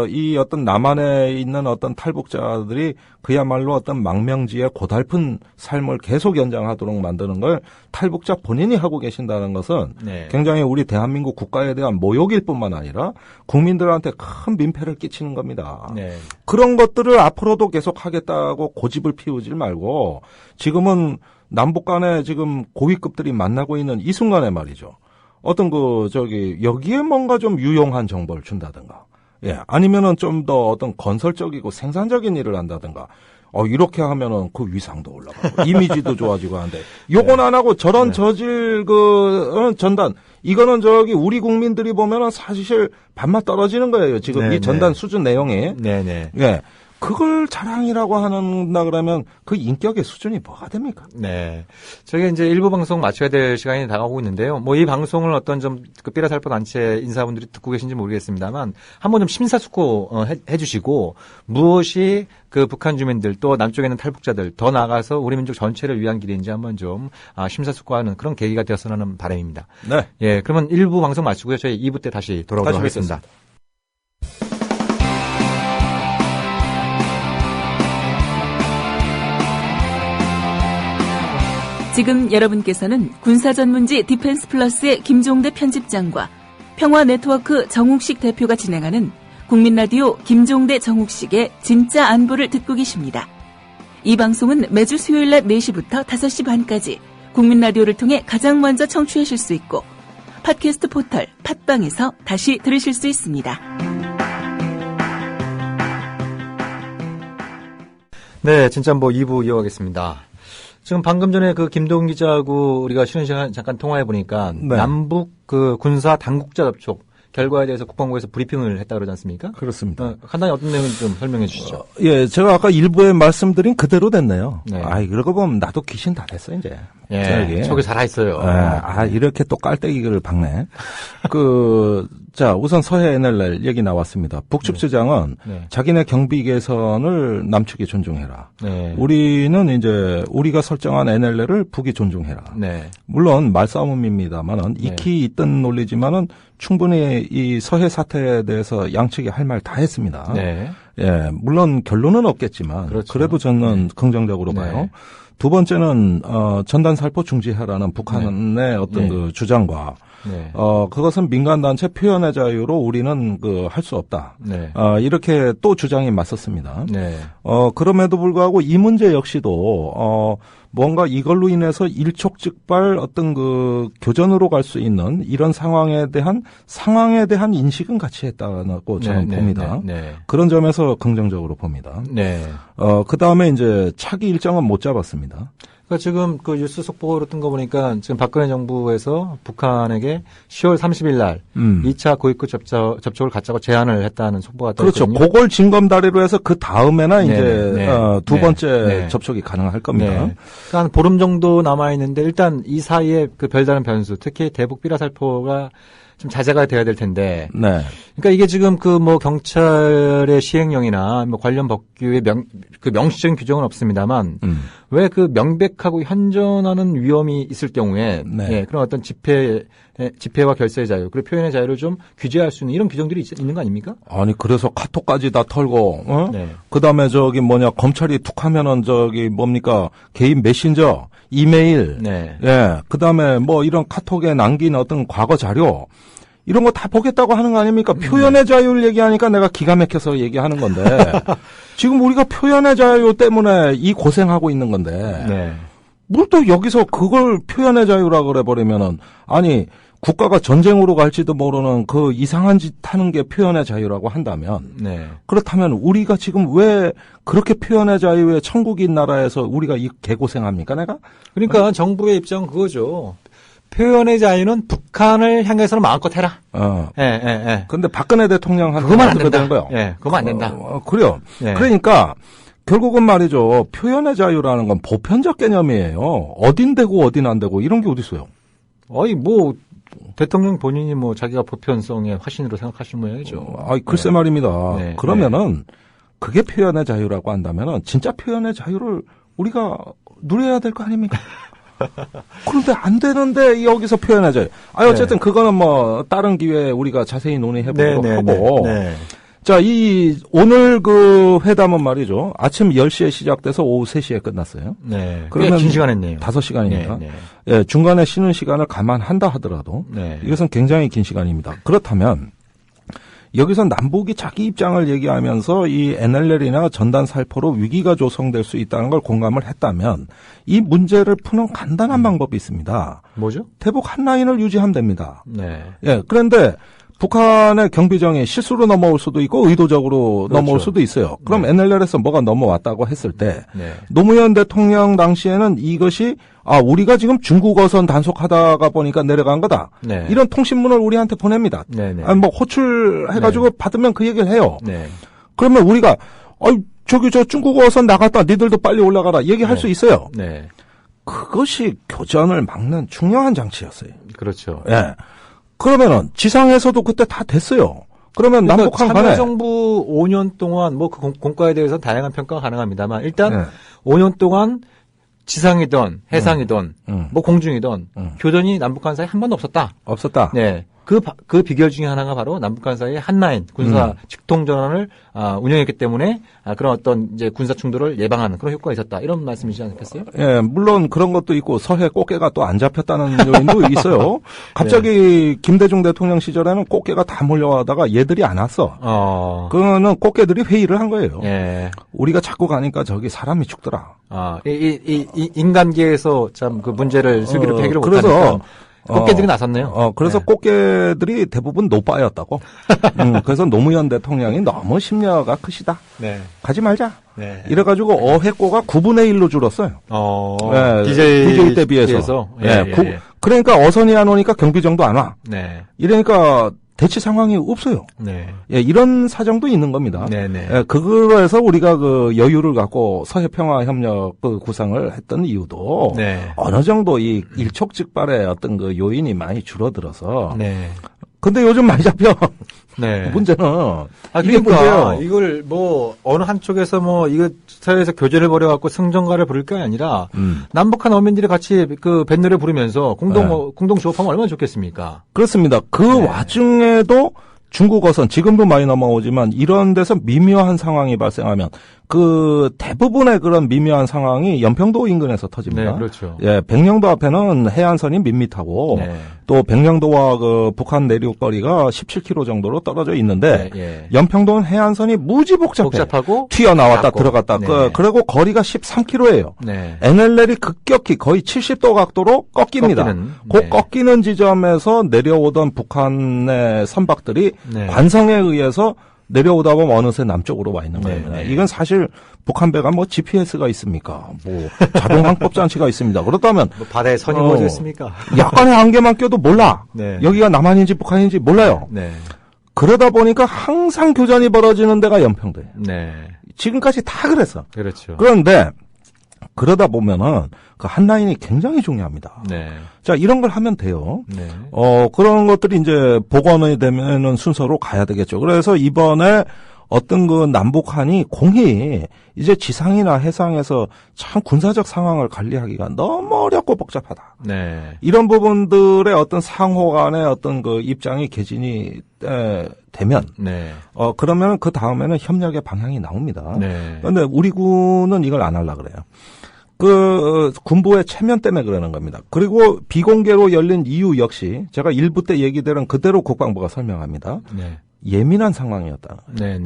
이 어떤 남한에 있는 어떤 탈북자들이 그야말로 어떤 망명지의 고달픈 삶을 계속 연장하도록 만드는 걸 탈북자 본인이 하고 계신다는 것은 네. 굉장히 우리 대한민국 국가에 대한 모욕일 뿐만 아니라 국민들한테 큰 민폐를 끼치는 겁니다. 네. 그런 것들을 앞으로도 계속 하겠다고 고집을 피우질 말고 지금은 남북 간에 지금 고위급들이 만나고 있는 이 순간에 말이죠. 어떤 여기에 뭔가 좀 유용한 정보를 준다든가, 예, 아니면은 좀 더 어떤 건설적이고 생산적인 일을 한다든가, 이렇게 하면은 그 위상도 올라가고, 이미지도 좋아지고 하는데, 요건 안 하고 저런 저질 전단, 이거는 우리 국민들이 보면은 사실 밥맛 떨어지는 거예요. 지금 네네. 이 전단 수준 내용이. 네네. 예. 그걸 자랑이라고 한다 그러면 그 인격의 수준이 뭐가 됩니까? 네. 저희가 이제 일부 방송 마쳐야 될 시간이 다가오고 있는데요. 뭐 이 방송을 어떤 좀 그 삐라살포 단체 인사분들이 듣고 계신지 모르겠습니다만 한번 좀 심사숙고 해주시고 무엇이 그 북한 주민들 또 남쪽에 있는 탈북자들 더 나아가서 우리 민족 전체를 위한 길인지 한번 좀 심사숙고하는 그런 계기가 되었으면 하는 바람입니다. 네. 예. 그러면 1부 방송 마치고요. 저희 2부 때 다시 돌아오도록 하겠습니다. 지금 여러분께서는 군사전문지 디펜스 플러스의 김종대 편집장과 평화네트워크 정욱식 대표가 진행하는 국민라디오 김종대 정욱식의 진짜 안보를 듣고 계십니다. 이 방송은 매주 수요일 낮 4시부터 5시 반까지 국민라디오를 통해 가장 먼저 청취하실 수 있고 팟캐스트 포털 팟빵에서 다시 들으실 수 있습니다. 네, 진짜 뭐 2부 이어가겠습니다. 지금 방금 전에 그 김동훈 기자하고 우리가 쉬는 시간 잠깐 통화해 보니까 네. 남북 그 군사 당국자 접촉 결과에 대해서 국방부에서 브리핑을 했다 그러지 않습니까? 그렇습니다. 간단히 어떤 내용인지 좀 설명해 주시죠. 예, 제가 아까 일부에 말씀드린 그대로 됐네요. 네. 그러고 보면 나도 귀신 다 됐어, 이제. 예, 속에 살아있어요. 이렇게 또 깔때기를 박네. 자, 우선 서해 NLL 얘기 나왔습니다. 북측 주장은 네. 자기네 경비 개선을 남측이 존중해라. 네. 우리는 이제 우리가 설정한 NLL을 북이 존중해라. 네. 물론 말싸움입니다만은 익히 있던 논리지만은 충분히 이 서해 사태에 대해서 양측이 할 말 다 했습니다. 네. 예, 물론 결론은 없겠지만 그렇죠. 그래도 저는 긍정적으로 네. 봐요. 두 번째는 전단 살포 중지해라는 북한의 어떤 네. 그 주장과 네. 그것은 민간단체 표현의 자유로 우리는 할 수 없다. 네. 이렇게 또 주장이 맞섰습니다. 네. 그럼에도 불구하고 이 문제 역시도 뭔가 이걸로 인해서 일촉즉발 어떤 그 교전으로 갈 수 있는 이런 상황에 대한 인식은 같이 했다고 저는 봅니다. 네. 그런 점에서 긍정적으로 봅니다. 네. 그 다음에 이제 차기 일정은 못 잡았습니다. 그러니까 지금 그 뉴스 속보로 뜬 거 보니까 지금 박근혜 정부에서 북한에게 10월 30일 날 2차 고위급 접촉을 갖자고 제안을 했다는 속보가 그렇죠. 떠있거든요. 그걸 징검다리로 해서 그 다음에나 네, 이제 네, 두 네, 번째 네. 접촉이 가능할 겁니다. 네. 그러니까 한 보름 정도 남아 있는데 일단 이 사이에 그 별다른 변수, 특히 대북 삐라살포가 좀 자제가 돼야 될 텐데. 네. 그러니까 이게 지금 그 뭐 경찰의 시행령이나 뭐 관련 법규의 명시적인 규정은 없습니다만 왜 그 명백하고 현존하는 위험이 있을 경우에 네. 예, 그런 어떤 집회와 결사의 자유 그리고 표현의 자유를 좀 규제할 수 있는 이런 규정들이 있는 거 아닙니까? 아니 그래서 카톡까지 다 털고 어? 네. 그다음에 검찰이 툭 하면은 뭡니까 개인 메신저 이메일 네. 예 그다음에 뭐 이런 카톡에 남긴 어떤 과거 자료 이런 거 다 보겠다고 하는 거 아닙니까? 표현의 자유를 얘기하니까 내가 기가 막혀서 얘기하는 건데 지금 우리가 표현의 자유 때문에 이 고생하고 있는 건데 네. 뭘 또 여기서 그걸 표현의 자유라 그래 버리면은 아니 국가가 전쟁으로 갈지도 모르는 그 이상한 짓 하는 게 표현의 자유라고 한다면 네. 그렇다면 우리가 지금 왜 그렇게 표현의 자유의 천국인 나라에서 우리가 이 개고생합니까 내가? 그러니까 정부의 입장은 그거죠. 표현의 자유는 북한을 향해서는 마음껏 해라. 예. 근데 박근혜 대통령한테 그거만 안 어떻게 된다. 되는 거예요? 예, 그거만 안 된다. 그래요. 예. 그러니까 결국은 말이죠. 표현의 자유라는 건 보편적 개념이에요. 어딘 되고 어딘 안 되고 이런 게 어디 있어요? 뭐 대통령 본인이 뭐 자기가 보편성의 화신으로 생각하시는 모양이죠. 글쎄 네. 말입니다. 네. 그러면은 그게 표현의 자유라고 한다면은 진짜 표현의 자유를 우리가 누려야 될 거 아닙니까? 그런데 안 되는데 여기서 표현의 자유. 어쨌든 그거는 뭐 다른 기회에 우리가 자세히 논의해 보도록 하고. 네. 자, 오늘 그 회담은 말이죠. 아침 10시에 시작돼서 오후 3시에 끝났어요. 네. 그러면 긴 시간 했네요. 5시간입니다. 네. 예, 중간에 쉬는 시간을 감안한다 하더라도 이것은 굉장히 긴 시간입니다. 그렇다면 여기서 남북이 자기 입장을 얘기하면서 이 NLL이나 전단 살포로 위기가 조성될 수 있다는 걸 공감을 했다면 이 문제를 푸는 간단한 방법이 있습니다. 뭐죠? 대북 한 라인을 유지하면 됩니다. 네. 예, 그런데 북한의 경비정이 실수로 넘어올 수도 있고 의도적으로 넘어올 수도 있어요. 그럼 NLL에서 뭐가 넘어왔다고 했을 때 노무현 대통령 당시에는 이것이 우리가 지금 중국 어선 단속하다가 보니까 내려간 거다. 이런 통신문을 우리한테 보냅니다. 뭐 호출해가지고 받으면 그 얘기를 해요. 그러면 우리가 저기 저 중국 어선 나갔다. 니들도 빨리 올라가라. 얘기할 수 있어요. 그것이 교전을 막는 중요한 장치였어요. 그렇죠. 예. 그러면은 지상에서도 그때 다 됐어요. 그러면 남북한 간에 참여정부 5년 동안 뭐 그 공과에 대해서 다양한 평가가 가능합니다만 일단 5년 동안 지상이든 해상이든 뭐 공중이든 교전이 남북한 사이에 한 번도 없었다. 네. 그 비결 중에 하나가 바로 남북한 사이의 한라인 군사 직통 전환을 운영했기 때문에 그런 어떤 이제 군사 충돌을 예방하는 그런 효과가 있었다. 이런 말씀이시지 않겠어요? 예, 물론 그런 것도 있고 서해 꽃게가 또 안 잡혔다는 요인도 있어요. 갑자기 김대중 대통령 시절에는 꽃게가 다 몰려와다가 얘들이 안 왔어. 그거는 꽃게들이 회의를 한 거예요. 우리가 자꾸 가니까 저기 사람이 죽더라. 인간계에서 참 그 문제를 슬기롭게 해결을 못하니까. 꽃게들이 나섰네요. 그래서 꽃게들이 대부분 노빠였다고. 그래서 노무현 대통령이 너무 심려가 크시다. 가지 말자. 이래가지고 어획고가 9분의 1로 줄었어요. DJ 때 비해서. 그러니까 어선이 안 오니까 경비정도 안 와. 이러니까 대치 상황이 없어요. 이런 사정도 있는 겁니다. 그거에서 우리가 그 여유를 갖고 서해평화협력 그 구상을 했던 이유도 어느 정도 이 일촉즉발의 어떤 그 요인이 많이 줄어들어서. 근데 요즘 많이 잡혀. 문제는 이게 문제예요. 이걸 뭐 어느 한쪽에서 뭐 이거 사회에서 교전을 벌여갖고 승전가를 부를 게 아니라 남북한 어민들이 같이 그 뱃노래 부르면서 공동 조업하면 얼마나 좋겠습니까? 그렇습니다. 그 와중에도 중국 어선 지금도 많이 넘어오지만 이런 데서 미묘한 상황이 발생하면 그 대부분의 그런 미묘한 상황이 연평도 인근에서 터집니다. 그렇죠. 백령도 앞에는 해안선이 밋밋하고 또 백령도와 그 북한 내륙 거리가 17km 정도로 떨어져 있는데 연평도는 해안선이 무지 복잡하고 튀어나왔다 작고. 들어갔다. 그리고 거리가 13km예요. NLL이 급격히 거의 70도 각도로 꺾입니다. 꺾이는 지점에서 내려오던 북한의 선박들이 관성에 의해서 내려오다 보면 어느새 남쪽으로 와 있는 거예요. 이건 사실 북한 배가 뭐 GPS가 있습니까? 뭐 자동 항법 장치가 있습니다. 그렇다면 뭐 바다에 선이 그어져 있습니까? 약간의 안개만 껴도 몰라. 여기가 남한인지 북한인지 몰라요. 그러다 보니까 항상 교전이 벌어지는 데가 연평도예요. 지금까지 다 그랬어. 그렇죠. 그런데 그러다 보면은 그 한 라인이 굉장히 중요합니다. 네. 자, 이런 걸 하면 돼요. 네. 그런 것들이 이제 복원이 되면은 순서로 가야 되겠죠. 그래서 이번에 어떤 그 남북한이 공히 이제 지상이나 해상에서 참 군사적 상황을 관리하기가 너무 어렵고 복잡하다. 네. 이런 부분들의 어떤 상호 간의 어떤 그 입장이 개진이 되면 네. 그러면 그 다음에는 협력의 방향이 나옵니다. 네. 그런데 우리 군은 이걸 안 하려고 그래요. 그 군부의 체면 때문에 그러는 겁니다. 그리고 비공개로 열린 이유 역시 제가 일부 때 얘기들은 그대로 국방부가 설명합니다. 네. 예민한 상황이었다. 네.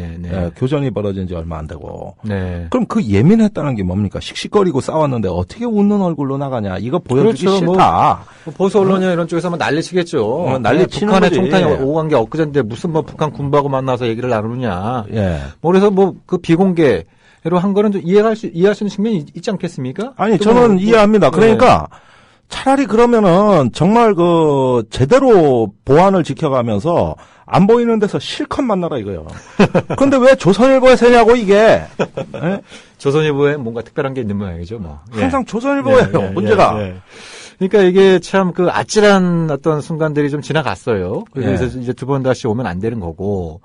교전이 벌어진 지 얼마 안 되고. 네. 그럼 그 예민했다는 게 뭡니까? 씩씩거리고 싸웠는데 어떻게 웃는 얼굴로 나가냐? 이거 보여주기 그렇죠. 싫다. 뭐 보수 언론이나 이런 쪽에서 뭐 난리치겠죠. 난리치는 북한의 거지. 총탄이 오고 간 게 엊그제인데 무슨 뭐 북한 군부하고 만나서 얘기를 나누느냐. 예. 뭐 그래서 뭐 그 비공개로 한 거는 좀 이해할 수 있는 측면이 있지 않겠습니까? 아니, 저는 이해합니다. 그러니까 차라리 그러면은 정말 그 제대로 보안을 지켜가면서 안 보이는 데서 실컷 만나라 이거요. 그런데 왜 조선일보에 세냐고 이게. 예? 조선일보에 뭔가 특별한 게 있는 모양이죠, 뭐. 항상 조선일보예요. 문제가. 그러니까 이게 참 그 아찔한 어떤 순간들이 좀 지나갔어요. 그래서 이제 두 번 다시 오면 안 되는 거고.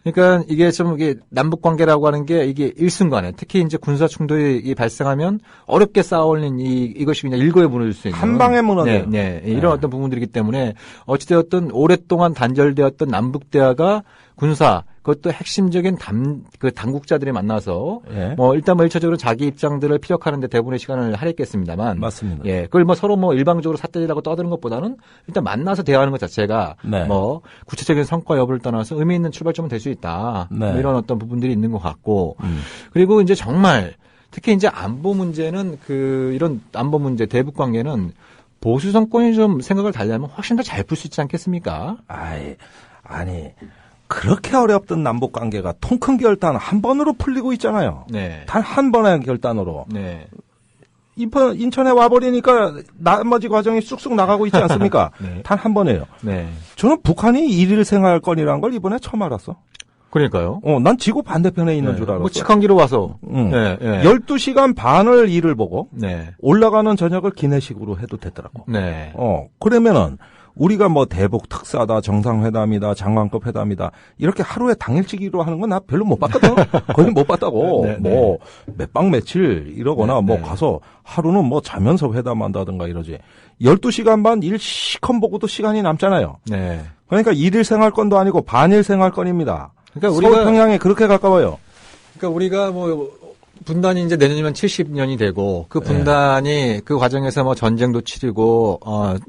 그러니까 이게 좀 이게 남북 관계라고 하는 게 이게 일순간에 특히 이제 군사 충돌이 발생하면 어렵게 쌓아올린 이것이 그냥 일거에 무너질 수 있는 한 방에 무너져요. 이런 어떤 부분들이기 때문에 어찌되었든 오랫동안 단절되었던 남북 대화가 군사 그것도 핵심적인 당국자들이 만나서 뭐 일단 뭐 일차적으로 자기 입장들을 피력하는데 대부분의 시간을 할애했겠습니다만 맞습니다. 그걸 뭐 서로 뭐 일방적으로 삿대질하고 떠드는 것보다는 일단 만나서 대화하는 것 자체가 뭐 구체적인 성과 여부를 떠나서 의미 있는 출발점은 될 수 있다. 뭐 이런 어떤 부분들이 있는 것 같고 그리고 이제 정말 특히 이제 안보 문제는 이런 안보 문제 대북 관계는 보수 정권이 좀 생각을 달리하면 훨씬 더 잘 풀 수 있지 않겠습니까? 아니. 그렇게 어렵던 남북 관계가 통 큰 결단 한 번으로 풀리고 있잖아요. 네. 단 한 번의 결단으로. 네. 인천에 와버리니까 나머지 과정이 쑥쑥 나가고 있지 않습니까? 네. 단 한 번이에요. 네. 저는 북한이 일일 생활권이라는 걸 이번에 처음 알았어. 그러니까요. 난 지구 반대편에 있는 줄 알았어. 뭐 직항기로 와서. 12시간 반을 일을 보고 올라가는 저녁을 기내식으로 해도 되더라고. 네. 그러면은 우리가 뭐 대북 특사다, 정상회담이다, 장관급 회담이다 이렇게 하루에 당일치기로 하는 건 나 별로 못 봤거든. 거의 못 봤다고. 뭐 몇 박 며칠 이러거나 뭐 가서 하루는 뭐 자면서 회담한다든가 이러지. 12시간 반 일 시컷 보고도 시간이 남잖아요. 네. 그러니까 일일 생활권도 아니고 반일 생활권입니다. 그러니까 서울 평양에 그렇게 가까워요. 그러니까 우리가 뭐 분단이 이제 내년이면 70년이 되고 그 분단이 그 과정에서 뭐 전쟁도 치르고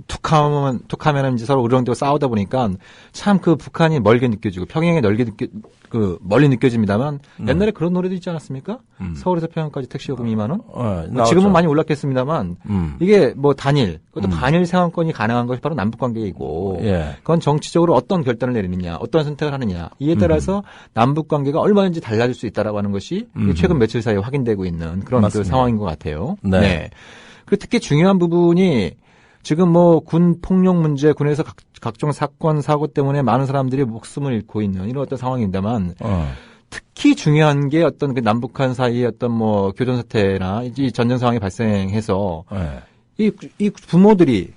툭하면은 이제 서로 으르렁대고 싸우다 보니까 참 그 북한이 멀게 느껴지고 평양이 멀리 느껴집니다만 옛날에 그런 노래도 있지 않았습니까? 서울에서 평양까지 택시 요금 2만 원. 뭐 지금은 많이 올랐겠습니다만 이게 뭐 단일 그것도 반일 생활권이 가능한 것이 바로 남북 관계이고 그건 정치적으로 어떤 결단을 내리느냐, 어떤 선택을 하느냐 이에 따라서 남북 관계가 얼마든지 달라질 수 있다라고 하는 것이 최근 며칠 사이에 확인되고 있는 그런 그 상황인 것 같아요. 네. 그리고 특히 중요한 부분이 지금 뭐 군 폭력 문제, 군에서 각종 사건 사고 때문에 많은 사람들이 목숨을 잃고 있는 이런 어떤 상황입니다만 특히 중요한 게 어떤 그 남북한 사이의 어떤 뭐 교전 사태나 이 전쟁 상황이 발생해서 이 부모들이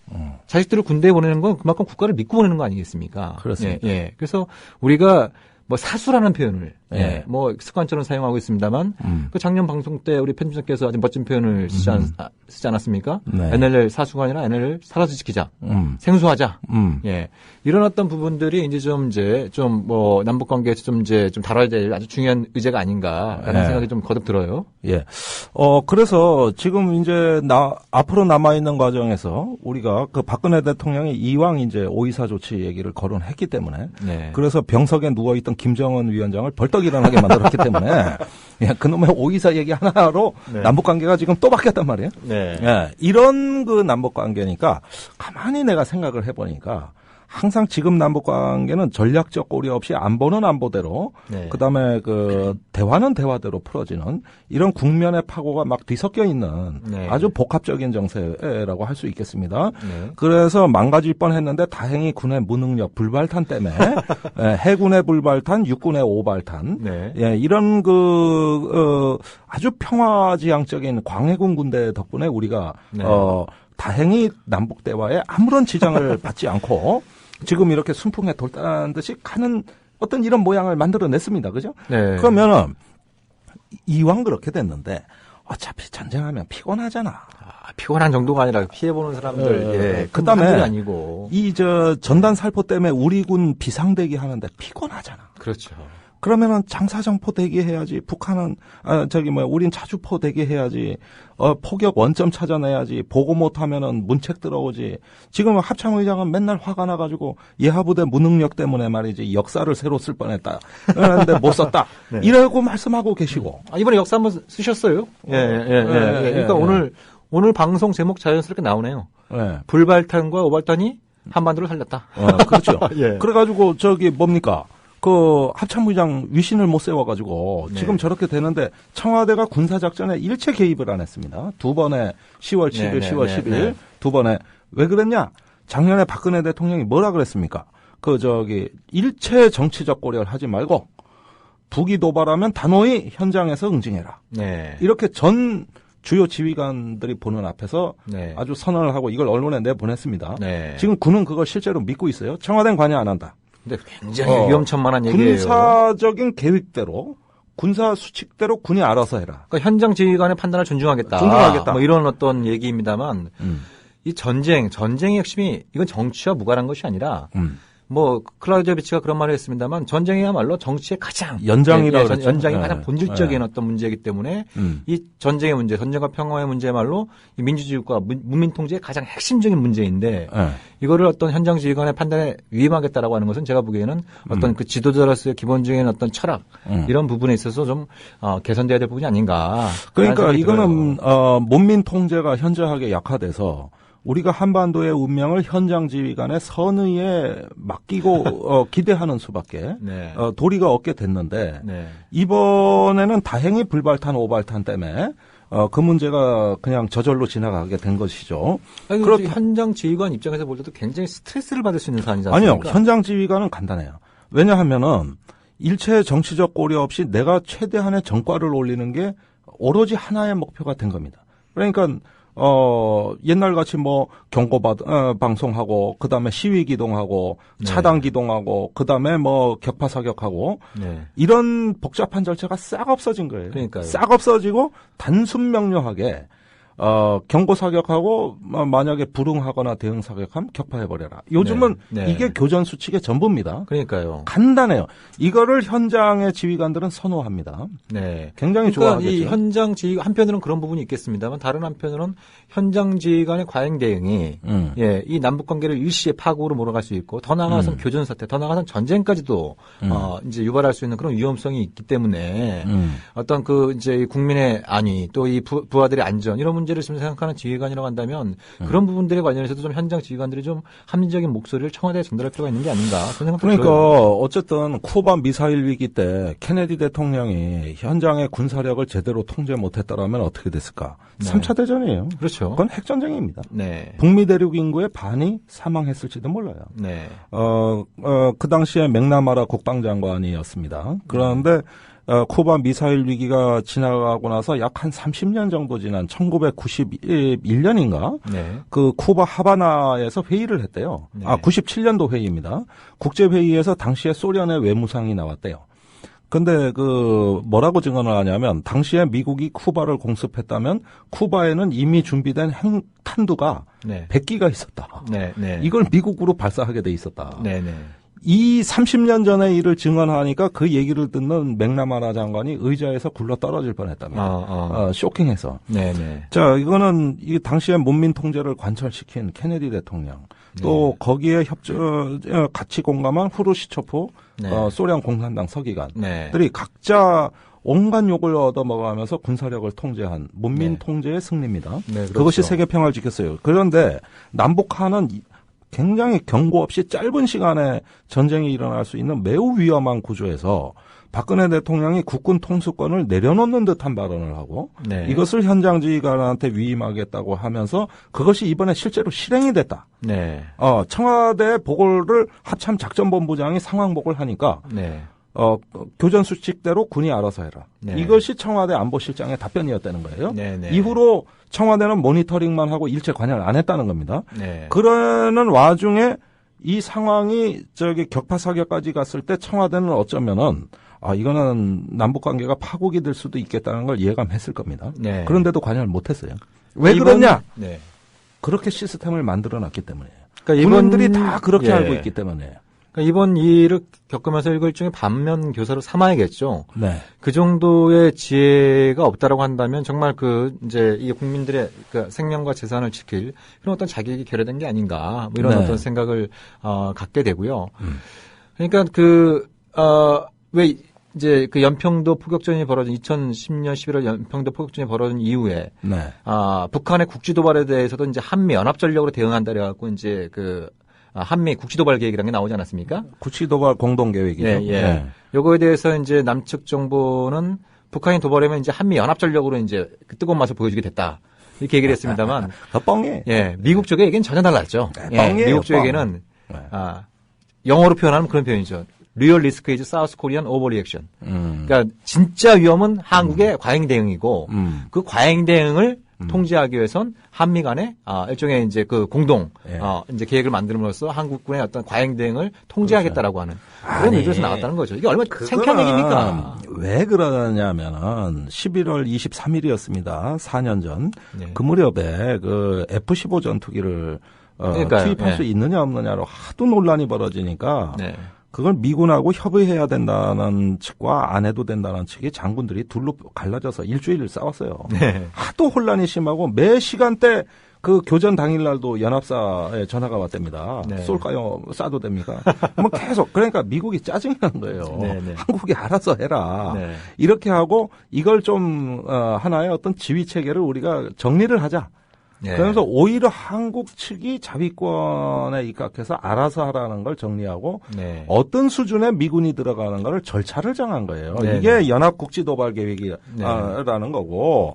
자식들을 군대에 보내는 건 그만큼 국가를 믿고 보내는 거 아니겠습니까? 그렇습니다. 그래서 우리가 뭐 사수라는 표현을 뭐 습관처럼 사용하고 있습니다만 그 작년 방송 때 우리 편집장께서 아주 멋진 표현을 쓰지 않았습니까? NLL 사수가 아니라 NLL 살아서 지키자, 생수하자. 이런 어떤 부분들이 이제 좀 뭐 남북 관계에서 좀 다뤄야 될 아주 중요한 의제가 아닌가라는 생각이 좀 거듭 들어요. 그래서 지금 이제 앞으로 남아 있는 과정에서 우리가 그 박근혜 대통령이 이왕 이제 5.24 조치 얘기를 거론했기 때문에 그래서 병석에 누워 있던 김정은 위원장을 벌떡 일어나게 만들었기 때문에 그놈의 5.24 얘기 하나로 남북 관계가 지금 또 바뀌었단 말이에요. 이런 그 남북 관계니까 가만히 내가 생각을 해보니까 항상 지금 남북 관계는 전략적 고려 없이 안보는 안보대로, 네. 그다음에 그 대화는 대화대로 풀어지는 이런 국면의 파고가 막 뒤섞여 있는 네. 아주 복합적인 정세라고 할 수 있겠습니다. 네. 그래서 망가질 뻔했는데 다행히 군의 무능력, 불발탄 때문에 예, 해군의 불발탄, 육군의 오발탄, 네. 예, 이런 아주 평화지향적인 광해군 군대 덕분에 우리가 네. 다행히 남북 대화에 아무런 지장을 받지 않고 지금 이렇게 순풍에 돌다는 듯이 가는 어떤 이런 모양을 만들어냈습니다. 그죠? 네. 그러면은 이왕 그렇게 됐는데 어차피 전쟁하면 피곤하잖아. 피곤한 정도가 아니라 피해보는 사람들, 예. 그다음에 아니고. 이 전단 살포 때문에 우리 군 비상대기 하는데 피곤하잖아. 그렇죠. 그러면은 장사정포 대기해야지. 북한은 우린 차주포 대기해야지. 포격 원점 찾아내야지. 보고 못하면은 문책 들어오지. 지금 합참의장은 맨날 화가 나가지고 예하부대 무능력 때문에 말이지 역사를 새로 쓸 뻔했다. 그런데 못 썼다. 네. 이러고 말씀하고 계시고. 이번에 역사 한번 쓰셨어요? 예. 그러니까 오늘 방송 제목 자연스럽게 나오네요. 예. 불발탄과 오발탄이 한반도를 살렸다. 그렇죠. 예. 그래가지고 뭡니까? 합참의장 위신을 못 세워가지고 네. 지금 저렇게 되는데 청와대가 군사작전에 일체 개입을 안 했습니다. 두 번에 10월 7일, 네, 10월 네, 10일 네. 두 번에 왜 그랬냐? 작년에 박근혜 대통령이 뭐라 그랬습니까? 일체 정치적 고려를 하지 말고 북이 도발하면 단호히 현장에서 응징해라. 네. 이렇게 전 주요 지휘관들이 보는 앞에서 네. 아주 선언을 하고 이걸 언론에 내보냈습니다. 네. 지금 군은 그걸 실제로 믿고 있어요. 청와대는 관여 안 한다. 근데 굉장히 위험천만한 얘기예요. 군사적인 계획대로, 군사 수칙대로 군이 알아서 해라. 그러니까 현장 지휘관의 판단을 존중하겠다. 존중하겠다. 뭐 이런 어떤 얘기입니다만 이 전쟁의 핵심이 이건 정치와 무관한 것이 아니라 뭐 클라우디오비치가 그런 말을 했습니다만 전쟁이야말로 정치의 가장 연장이라고 그랬죠. 연장이 네. 가장 본질적인 네. 어떤 문제이기 때문에 이 전쟁의 문제, 전쟁과 평화의 문제야말로 이 민주주의과 문민 통제의 가장 핵심적인 문제인데 네. 이거를 어떤 현장 지휘관의 판단에 위임하겠다라고 하는 것은 제가 보기에는 어떤 그 지도자로서의 기본적인 어떤 철학 이런 부분에 있어서 좀 개선돼야 될 부분이 아닌가. 그러니까 이거는 문민 통제가 현저하게 약화돼서 우리가 한반도의 운명을 현장 지휘관의 선의에 맡기고 기대하는 수밖에 네. 도리가 없게 됐는데 네. 이번에는 다행히 불발탄 오발탄 때문에 그 문제가 그냥 저절로 지나가게 된 것이죠. 그렇죠. 현장 지휘관 입장에서 볼 때도 굉장히 스트레스를 받을 수 있는 사안이지 않습니까? 아니요. 현장 지휘관은 간단해요. 왜냐하면은 일체 정치적 고려 없이 내가 최대한의 정과를 올리는 게 오로지 하나의 목표가 된 겁니다. 그러니까 옛날같이 뭐 방송하고 그다음에 시위 기동하고 네. 차단 기동하고 그다음에 뭐 격파 사격하고 네. 이런 복잡한 절차가 싹 없어진 거예요. 그러니까요. 싹 없어지고 단순 명료하게 경고 사격하고 만약에 불응하거나 대응 사격하면 격파해버려라. 요즘은 네. 네. 이게 교전 수칙의 전부입니다. 그러니까요. 간단해요. 이거를 현장의 지휘관들은 선호합니다. 네. 굉장히 그러니까 좋아하겠죠. 이 현장 지휘 한편으로는 그런 부분이 있겠습니다만 다른 한편으로는 현장 지휘관의 과잉 대응이 이 남북 관계를 일시에 파국으로 몰아갈 수 있고 더 나아가서는 교전 사태, 더 나아가서는 전쟁까지도 이제 유발할 수 있는 그런 위험성이 있기 때문에 어떤 이제 국민의 안위 또 이 부하들의 안전 이런 문제를 지금 생각하는 지휘관이라고 한다면 그런 부분들에 관련해서도 좀 현장 지휘관들이 좀 합리적인 목소리를 청와대에 전달할 필요가 있는 게 아닌가 그런 생각도 그러니까 들어요. 어쨌든 쿠바 미사일 위기 때 케네디 대통령이 현장의 군사력을 제대로 통제 못했다라면 어떻게 됐을까? 네. 3차 대전이에요. 그렇죠. 그건 핵전쟁입니다. 네. 북미 대륙 인구의 반이 사망했을지도 몰라요. 네. 그 당시에 맥나마라 국방장관이었습니다. 그런데 쿠바 미사일 위기가 지나가고 나서 약 한 30년 정도 지난 1991년인가? 네. 그 쿠바 하바나에서 회의를 했대요. 네. 97년도 회의입니다. 국제회의에서 당시에 소련의 외무상이 나왔대요. 근데 뭐라고 증언을 하냐면 당시에 미국이 쿠바를 공습했다면 쿠바에는 이미 준비된 핵탄두가 네. 100기가 있었다. 네. 네. 이걸 미국으로 발사하게 돼 있었다. 네. 네. 이 30년 전의 일을 증언하니까 그 얘기를 듣는 맥나마라 장관이 의자에서 굴러 떨어질 뻔했답니다. 쇼킹해서. 네네. 자, 이거는 이 당시에 문민 통제를 관철시킨 케네디 대통령, 또 거기에 같이 공감한 후르시초프, 소련 공산당 서기관들이 각자 온갖 욕을 얻어먹으면서 군사력을 통제한 문민 통제의 승리입니다. 네, 그렇죠. 그것이 세계 평화를 지켰어요. 그런데 남북한은 굉장히 경고 없이 짧은 시간에 전쟁이 일어날 수 있는 매우 위험한 구조에서 박근혜 대통령이 국군 통수권을 내려놓는 듯한 발언을 하고 네. 이것을 현장 지휘관한테 위임하겠다고 하면서 그것이 이번에 실제로 실행이 됐다. 네. 청와대 보고를 합참 작전본부장이 상황 보고를 하니까 네. 교전 수칙대로 군이 알아서 해라. 네. 이것이 청와대 안보실장의 답변이었다는 거예요. 네, 네. 이후로 청와대는 모니터링만 하고 일체 관여를 안 했다는 겁니다. 네. 그러는 와중에 이 상황이 격파 사격까지 갔을 때 청와대는 어쩌면은 이거는 남북 관계가 파국이 될 수도 있겠다는 걸 예감했을 겁니다. 네. 그런데도 관여를 못했어요. 왜 그러냐? 네. 그렇게 시스템을 만들어놨기 때문이에요. 그러니까 국민들이 다 그렇게 예. 알고 있기 때문에. 그러니까 이번 일을 겪으면서 이걸 일종의 반면 교사로 삼아야겠죠. 네. 그 정도의 지혜가 없다라고 한다면 정말 이제 이 국민들의 그 생명과 재산을 지킬 그런 어떤 자격이 결여된 게 아닌가 뭐 이런 네. 어떤 생각을 갖게 되고요. 그러니까 왜 이제 그 연평도 포격전이 벌어진 2010년 11월 연평도 포격전이 벌어진 이후에 네. 북한의 국지 도발에 대해서도 이제 한미 연합 전력으로 대응한다 그래갖고 이제 한미 국지 도발 계획이라는 게 나오지 않았습니까? 국지 도발 공동 계획이죠. 예, 예. 네. 요거에 대해서 이제 남측 정부는 북한이 도발하면 이제 한미 연합 전력으로 이제 그 뜨거운 맛을 보여주게 됐다. 이렇게 얘기를 했습니다만. 뻥이에요. 예. 미국 쪽의 얘기는 전혀 달랐죠. 네, 예, 뻥이에요, 미국 쪽 뻥. 얘기는, 영어로 표현하면 그런 표현이죠. Real risk is South Korean overreaction. 그러니까 진짜 위험은 한국의 과잉 대응이고 그 과잉 대응을 통제하기 위해선 한미 간에 일종의 이제 그 공동 예. 이제 계획을 만들므로써 한국군의 어떤 과잉 대응을 통제하겠다라고 하는 그런 의도에서 나왔다는 거죠. 이게 얼마나 창피한 얘기입니까? 왜 그러냐면은 11월 23일이었습니다. 4년 전. 네. 그 무렵에 그 F-15 전투기를 그러니까요. 투입할 네. 수 있느냐 없느냐로 하도 논란이 벌어지니까 네. 그걸 미군하고 협의해야 된다는 측과 안 해도 된다는 측이 장군들이 둘로 갈라져서 일주일을 싸웠어요. 네. 하도 혼란이 심하고 매 시간대 그 교전 당일날도 연합사에 전화가 왔답니다. 네. 쏠까요? 쏴도 됩니까? 뭐 계속 그러니까 미국이 짜증이 나는 거예요. 네, 네. 한국이 알아서 해라. 네. 이렇게 하고 이걸 좀 하나의 어떤 지휘 체계를 우리가 정리를 하자. 네. 그러면서 오히려 한국 측이 자위권에 입각해서 알아서 하라는 걸 정리하고 네. 어떤 수준의 미군이 들어가는 거를 절차를 정한 거예요. 네, 이게 네. 연합국지도발 계획이라는 네. 거고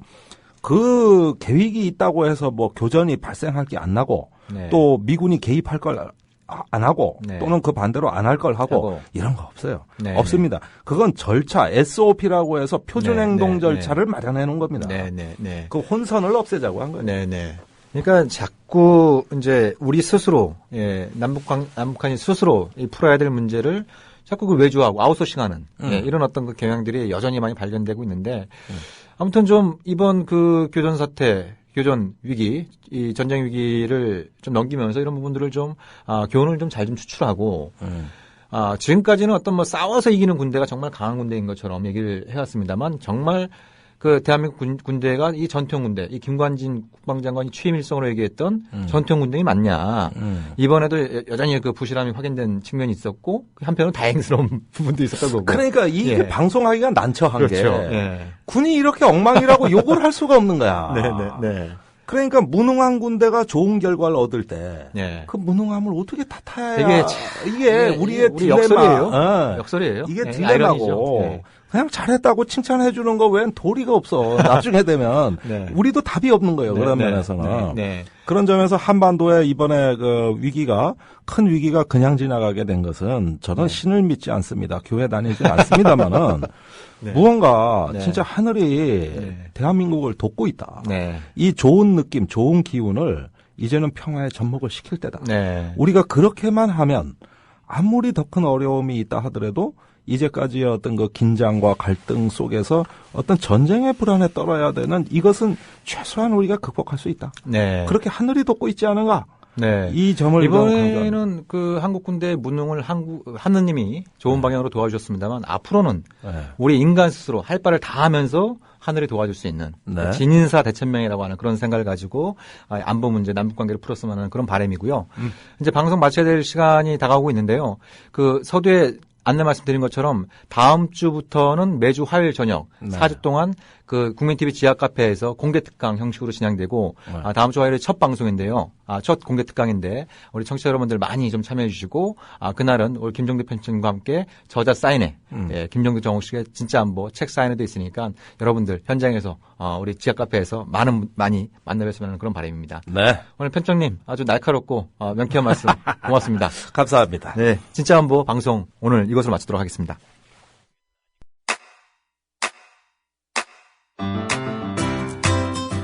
그 계획이 있다고 해서 뭐 교전이 발생할 게 안 나고 네. 또 미군이 개입할 걸 안 하고 네. 또는 그 반대로 안 할 걸 하고 하고. 이런 거 없어요. 네. 없습니다. 그건 절차 SOP라고 해서 표준행동 네. 절차를 마련해 놓은 겁니다. 네, 네, 네. 그 혼선을 없애자고 한 거예요. 네, 네. 그러니까 자꾸 이제 우리 스스로 남북한이 스스로 풀어야 될 문제를 자꾸 외주하고 아웃소싱하는 이런 어떤 그 경향들이 여전히 많이 발견되고 있는데 아무튼 좀 이번 그 교전 사태, 교전 위기, 이 전쟁 위기를 좀 넘기면서 이런 부분들을 좀 교훈을 좀 잘 좀 추출하고 지금까지는 어떤 뭐 싸워서 이기는 군대가 정말 강한 군대인 것처럼 얘기를 해왔습니다만 정말 그 대한민국 군대가 이 전통 군대, 이 김관진 국방장관이 취임 일성으로 얘기했던 전통 군대이 맞냐. 이번에도 여전히 그 부실함이 확인된 측면이 있었고 한편으로 다행스러운 부분도 있었던 거고. 그러니까 이게 방송하기가 난처한 게 그렇죠. 예. 군이 이렇게 엉망이라고 욕을 할 수가 없는 거야. 네, 네, 네. 그러니까 무능한 군대가 좋은 결과를 얻을 때 네. 그 무능함을 어떻게 탓해야 이게 우리의 우리 딜레마. 역설이에요. 역설이에요. 이게 네, 딜레마고 아이러니죠. 그냥 잘했다고 칭찬해 주는 거 외엔 도리가 없어. 나중에 되면 네. 우리도 답이 없는 거예요. 네, 그런 네, 면에서는. 네. 그런 점에서 한반도에 이번에 그 위기가 큰 위기가 그냥 지나가게 된 것은 저는 신을 믿지 않습니다. 교회 다니지 않습니다만은 네. 무언가 네. 진짜 하늘이 네. 대한민국을 돕고 있다. 네. 이 좋은 느낌, 좋은 기운을 이제는 평화에 접목을 시킬 때다. 네. 우리가 그렇게만 하면 아무리 더 큰 어려움이 있다 하더라도 이제까지의 어떤 그 긴장과 갈등 속에서 어떤 전쟁의 불안에 떨어야 되는 이것은 최소한 우리가 극복할 수 있다. 네. 그렇게 하늘이 돕고 있지 않은가? 네. 이 점을 이번에는 그 한국 군대의 무능을 하느님이 좋은 방향으로 도와주셨습니다만 앞으로는 네. 우리 인간 스스로 할 바를 다 하면서 하늘이 도와줄 수 있는 네. 진인사 대천명이라고 하는 그런 생각을 가지고 안보 문제, 남북 관계를 풀었으면 하는 그런 바람이고요. 이제 방송 마쳐야 될 시간이 다가오고 있는데요. 그 서두에 안내 말씀드린 것처럼 다음 주부터는 매주 화요일 저녁 4주 동안 그 국민TV 지하 카페에서 공개 특강 형식으로 진행되고 다음 주 화요일에 첫 방송인데요. 첫 공개 특강인데 우리 청취자 여러분들 많이 좀 참여해 주시고 그날은 우리 김종대 편집장과 함께 저자 사인회 김종대 정옥식의 진짜 안보 책 사인회도 있으니까 여러분들 현장에서 우리 지하 카페에서 많이 만나뵀으면 하는 그런 바람입니다. 네. 오늘 편장님 아주 날카롭고 명쾌한 말씀 고맙습니다. 감사합니다. 네, 진짜 안보 방송 오늘 이것으로 마치도록 하겠습니다.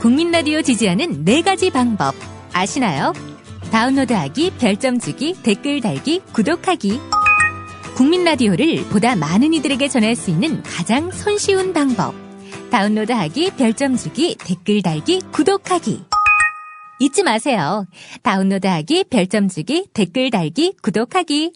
국민 라디오 지지하는 4가지 방법 아시나요? 다운로드하기, 별점 주기, 댓글 달기, 구독하기. 국민 라디오를 보다 많은 이들에게 전할 수 있는 가장 손쉬운 방법. 다운로드하기, 별점 주기, 댓글 달기, 구독하기. 잊지 마세요. 다운로드하기, 별점 주기, 댓글 달기, 구독하기.